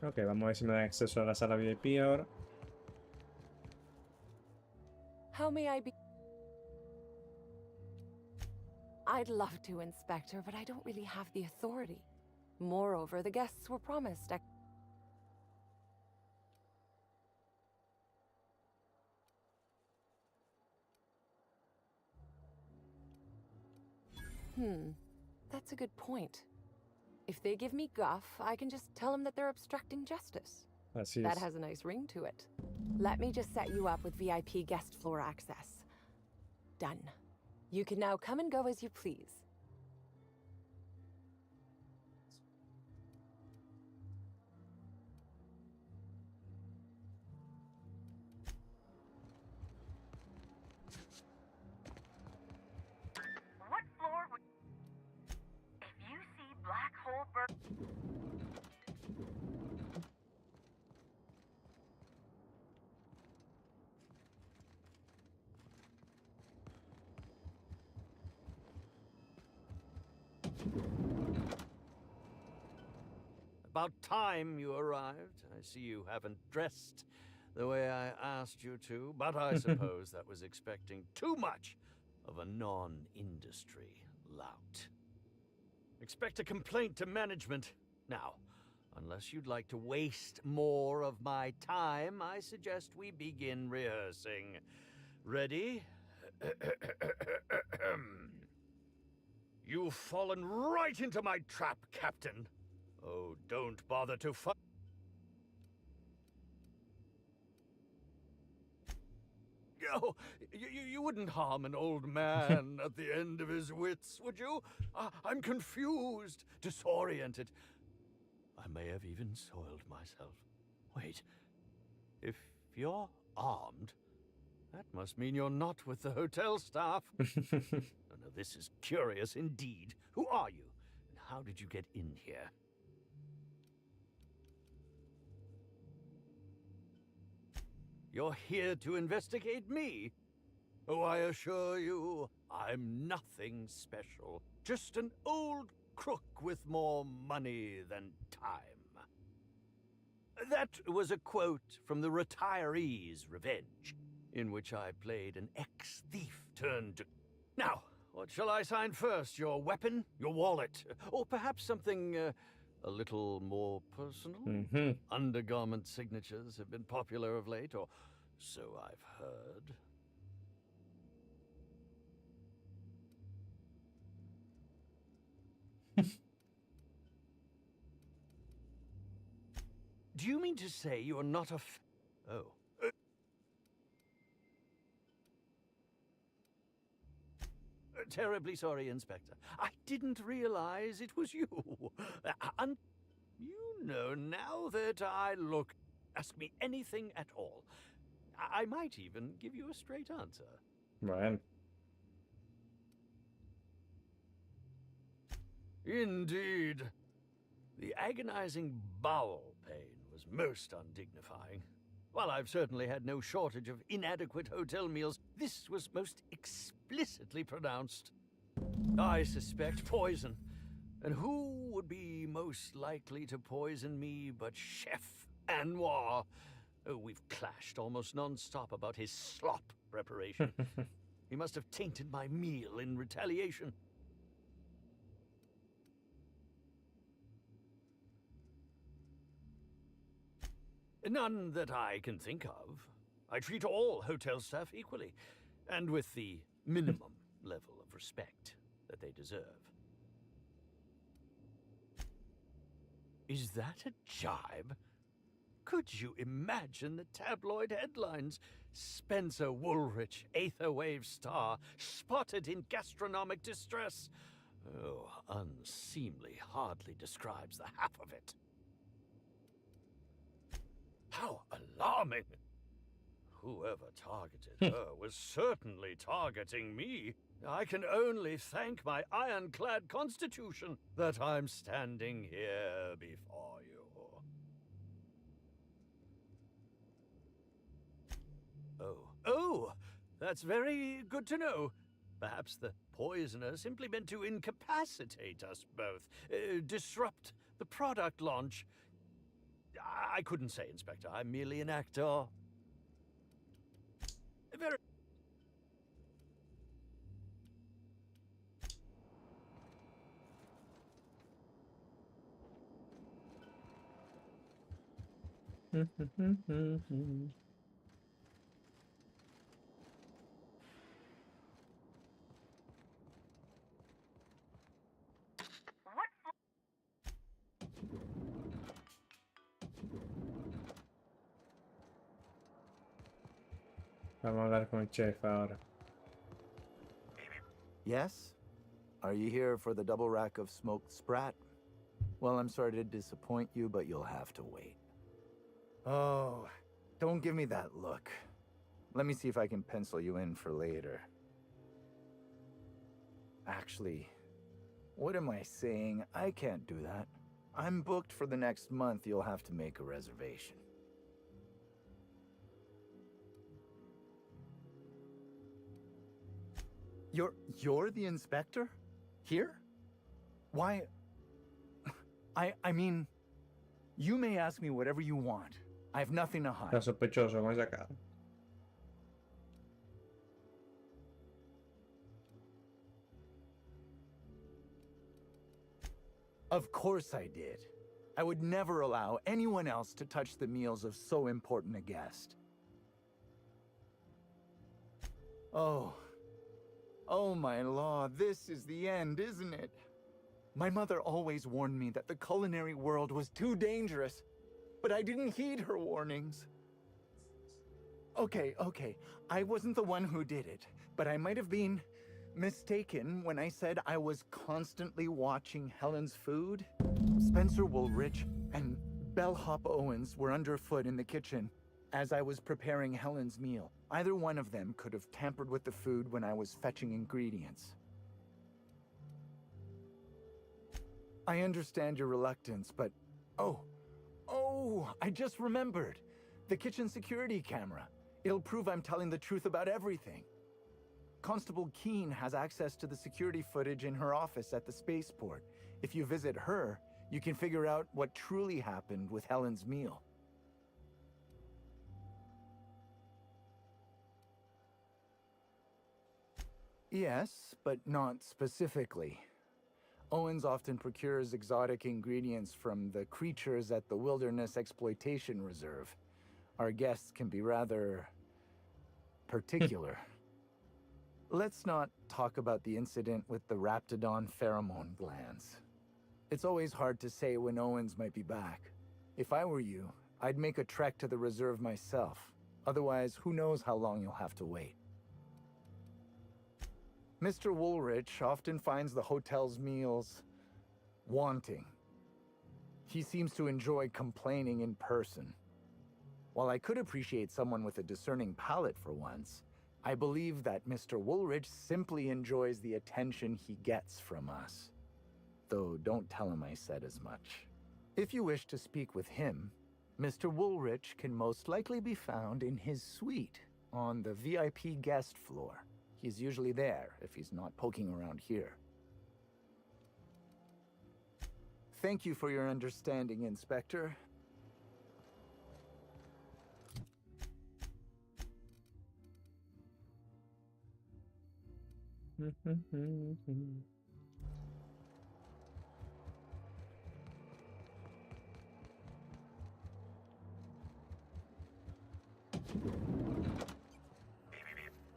Speaker 1: Ok, vamos a ver si me dan acceso a la sala VIP ahora.
Speaker 22: How may I be? I'd love to, Inspector, but I don't really have the authority. Moreover, the guests were promised. That's a good point. If they give me guff, I can just tell them that they're obstructing justice. That has a nice ring to it. Let me just set you up with VIP guest floor access. Done. You can now come and go as you please.
Speaker 23: What floor would... If you see black hole burn...
Speaker 24: About time you arrived. I see you haven't dressed the way I asked you to, but I suppose that was expecting too much of a non-industry lout. Expect a complaint to management. Now, unless you'd like to waste more of my time, I suggest we begin rehearsing. Ready? You've fallen right into my trap, Captain. Oh, don't bother to fight. Oh, you wouldn't harm an old man at the end of his wits, would you? I'm confused, disoriented. I may have even soiled myself. Wait, if you're armed, that must mean you're not with the hotel staff. No, this is curious indeed. Who are you, and how did you get in here? You're here to investigate me? Oh, I assure you, I'm nothing special. Just an old crook with more money than time. That was a quote from The Retiree's Revenge, in which I played an ex-thief turned to... Now, what shall I sign first? Your weapon? Your wallet? Or perhaps something... a little more personal? Undergarment signatures have been popular of late, or so I've heard. Do you mean to say you're not a Oh. Terribly sorry, Inspector. I didn't realize it was you. You know, now that I look, ask me anything at all. I might even give you a straight answer.
Speaker 1: Bueno.
Speaker 24: Indeed. The agonizing bowel pain was most undignifying. While I've certainly had no shortage of inadequate hotel meals, this was most explicitly pronounced. I suspect poison. And who would be most likely to poison me but Chef Anwar? Oh, we've clashed almost non-stop about his slop preparation. He must have tainted my meal in retaliation. None that I can think of. I treat all hotel staff equally, and with the minimum level of respect that they deserve. Is that a jibe? Could you imagine the tabloid headlines? Spencer Woolrich, Aetherwave star, spotted in gastronomic distress. Oh, unseemly hardly describes the half of it. How alarming! Whoever targeted her was certainly targeting me. I can only thank my ironclad constitution that I'm standing here before you. Oh, that's very good to know. Perhaps the poisoner simply meant to incapacitate us both, disrupt the product launch. I couldn't say, Inspector. I'm merely an actor. Very...
Speaker 1: Vamos a hablar con el chef ahora.
Speaker 7: Yes? Are you here for the double rack of smoked sprat? Well, I'm sorry to disappoint you, but you'll have to wait. Oh, don't give me that look. Let me see if I can pencil you in for later. Actually, what am I saying? I can't do that. I'm booked for the next month. You'll have to make a reservation. You're the inspector? Here? Why... I mean... You may ask me whatever you want. I have nothing to hide.
Speaker 1: Está sospechoso con esa cara.
Speaker 7: Of course I did. I would never allow anyone else to touch the meals of so important a guest. Oh my law, this is the end, isn't it? My mother always warned me that the culinary world was too dangerous, but I didn't heed her warnings. Okay, I wasn't the one who did it, but I might have been mistaken when I said I was constantly watching Helen's food. Spencer Woolrich and Bellhop Owens were underfoot in the kitchen as I was preparing Helen's meal. Either one of them could have tampered with the food when I was fetching ingredients. I understand your reluctance, but... Oh, I just remembered. The kitchen security camera. It'll prove I'm telling the truth about everything. Constable Keene has access to the security footage in her office at the spaceport. If you visit her, you can figure out what truly happened with Helen's meal. Yes, but not specifically. Owens often procures exotic ingredients from the creatures at the Wilderness Exploitation Reserve. Our guests can be rather... particular. Let's not talk about the incident with the Raptidon pheromone glands. It's always hard to say when Owens might be back. If I were you, I'd make a trek to the reserve myself. Otherwise, who knows how long you'll have to wait. Mr. Woolrich often finds the hotel's meals wanting. He seems to enjoy complaining in person. While I could appreciate someone with a discerning palate for once, I believe that Mr. Woolrich simply enjoys the attention he gets from us. though don't tell him I said as much. If you wish to speak with him, Mr. Woolrich can most likely be found in his suite on the VIP guest floor. He's usually there if he's not poking around here. Thank you for your understanding, Inspector.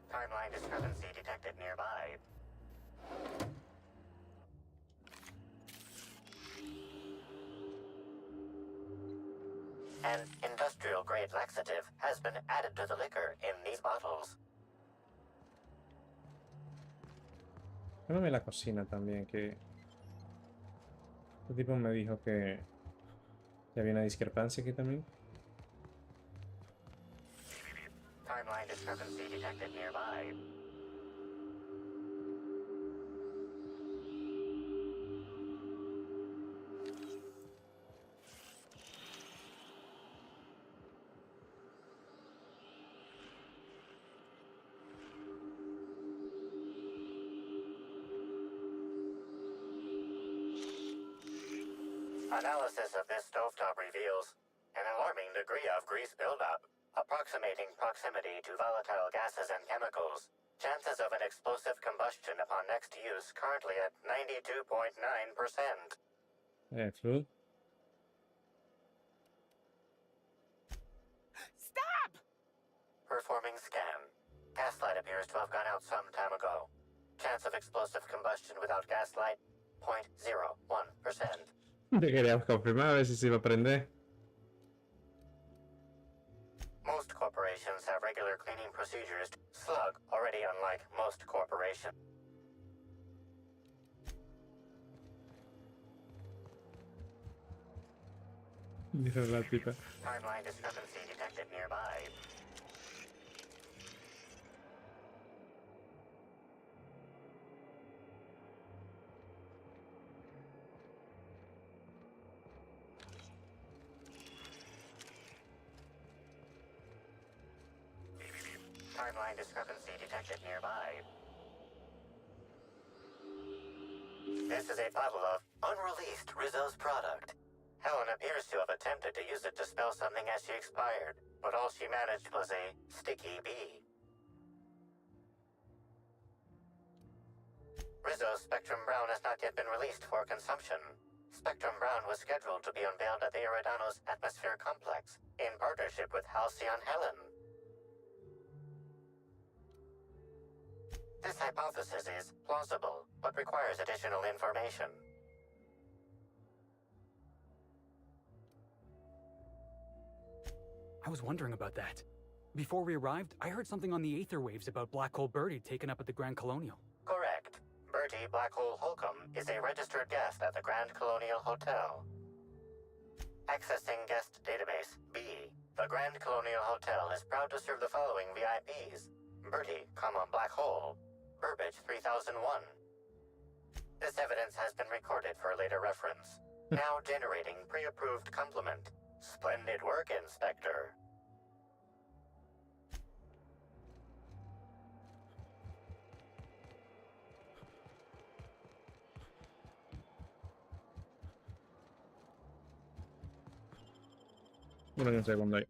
Speaker 2: Timeline discrepancy detected nearby. An industrial-grade laxative has been added to the liquor in these bottles.
Speaker 1: Déjame la cocina también, que este tipo me dijo que había una discrepancia aquí también.
Speaker 2: Timeline discrepancy detected nearby. Analysis of this stovetop reveals an alarming degree of grease buildup, approximating proximity to volatile gases and chemicals. Chances of an explosive combustion upon next use currently at 92.9%.
Speaker 1: Fluid.
Speaker 3: Stop!
Speaker 2: Performing scan. Gaslight appears to have gone out some time ago. Chance of explosive combustion without gaslight, 0.01%.
Speaker 1: Te queríamos confirmar a ver si se iba a prender.
Speaker 2: Most corporations have regular cleaning procedures. Slug, already unlike most corporations.
Speaker 1: Dice la tipa.
Speaker 2: Timeline discrepancy detected nearby. Timeline discrepancy detected nearby. This is a bottle of unreleased Rizzo's product. Helen appears to have attempted to use it to spell something as she expired, but all she managed was a sticky bee. Rizzo's Spectrum Brown has not yet been released for consumption. Spectrum Brown was scheduled to be unveiled at the Eridano's Atmosphere Complex in partnership with Halcyon Helen. This hypothesis is plausible, but requires additional information.
Speaker 15: I was wondering about that. Before we arrived, I heard something on the aether waves about Black Hole Birdie taken up at the Grand Colonial.
Speaker 2: Correct. Bertie Black Hole Holcomb is a registered guest at the Grand Colonial Hotel. Accessing guest database B. The Grand Colonial Hotel is proud to serve the following VIPs. Bertie, Black Hole. Burbage 3001. This evidence has been recorded for later reference. Now generating pre-approved compliment. Splendid work, Inspector.
Speaker 1: Un segundo ahí.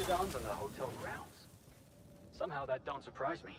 Speaker 4: Raptidons on the hotel grounds. Somehow that don't surprise me.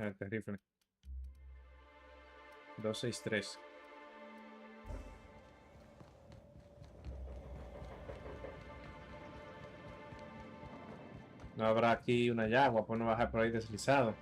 Speaker 1: Este rifle. 263. No habrá aquí una yagua, pues no bajar por ahí deslizado.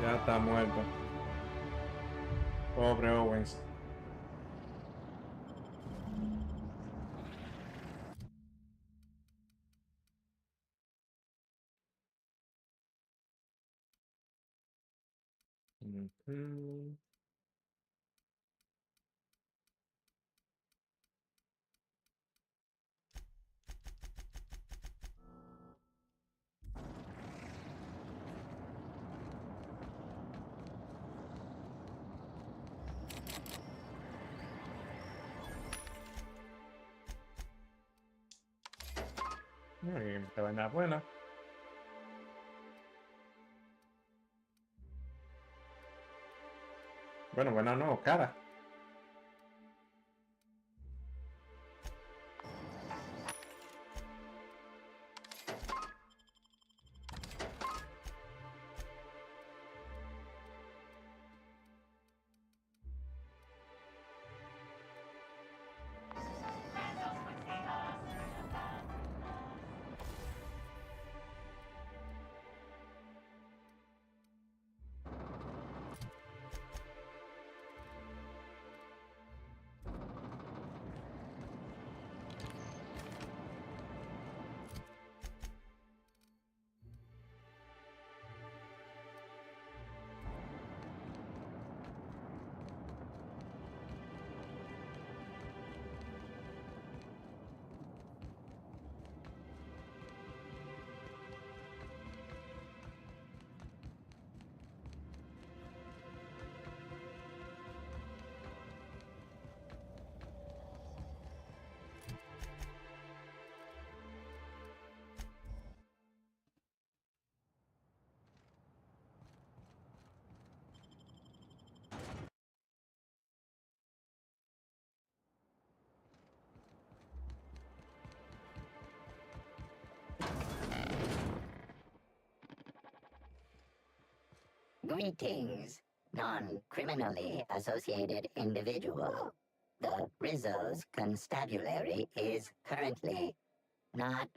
Speaker 1: Ya está muerto. Pobre Owens. Esta vaina es buena. Bueno, buena no, cara.
Speaker 10: Greetings, non-criminally associated individual. The Rizzo's constabulary is currently not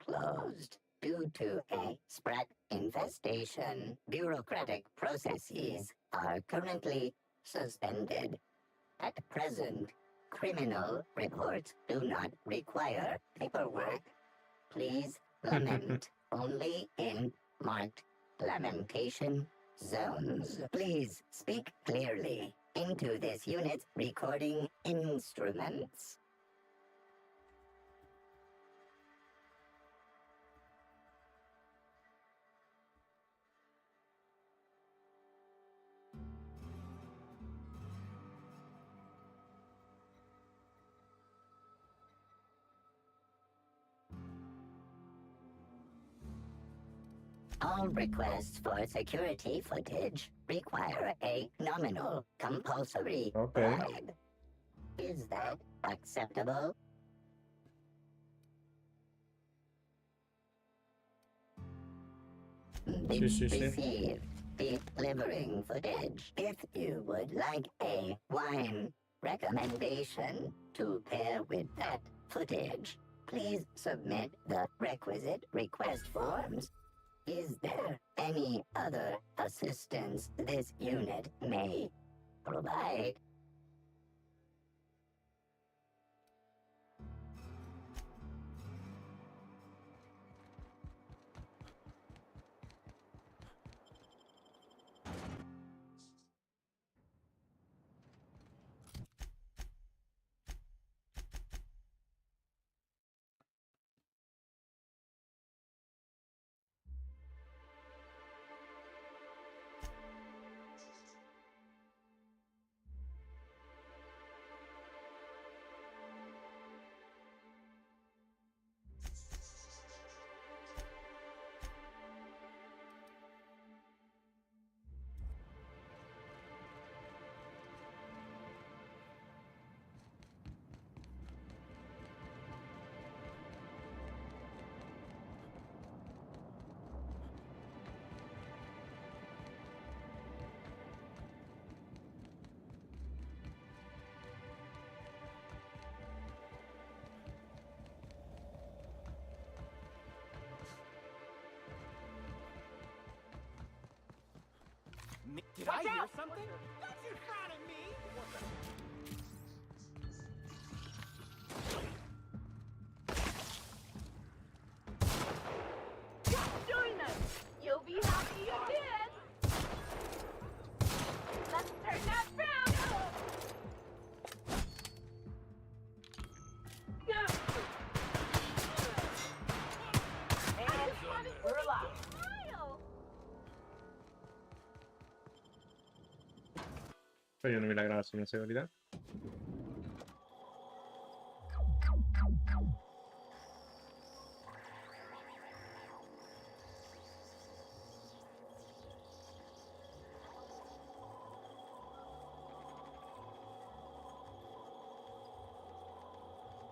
Speaker 10: closed due to a sprat infestation. Bureaucratic processes are currently suspended. At present, criminal reports do not require paperwork. Please lament only in marked lamentation zones. Please speak clearly into this unit's recording instruments. All requests for security footage require a nominal compulsory bribe. Is that acceptable? Received. Delivering footage. If you would like a wine recommendation to pair with that footage, please submit the requisite request forms. Is there any other assistance this unit may provide?
Speaker 21: Did I hear something? Don't you frown at me!
Speaker 23: Join us! You'll be happy you did! Let's turn that round! And we're alive!
Speaker 1: Pero yo no vi la grabación de seguridad.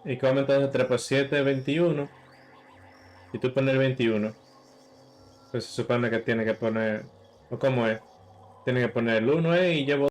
Speaker 1: Y como entonces 3 por 7 es 21. Y tú pones el 21. Pues se supone que tiene que poner... ¿O cómo es? Tiene que poner el 1 y llevo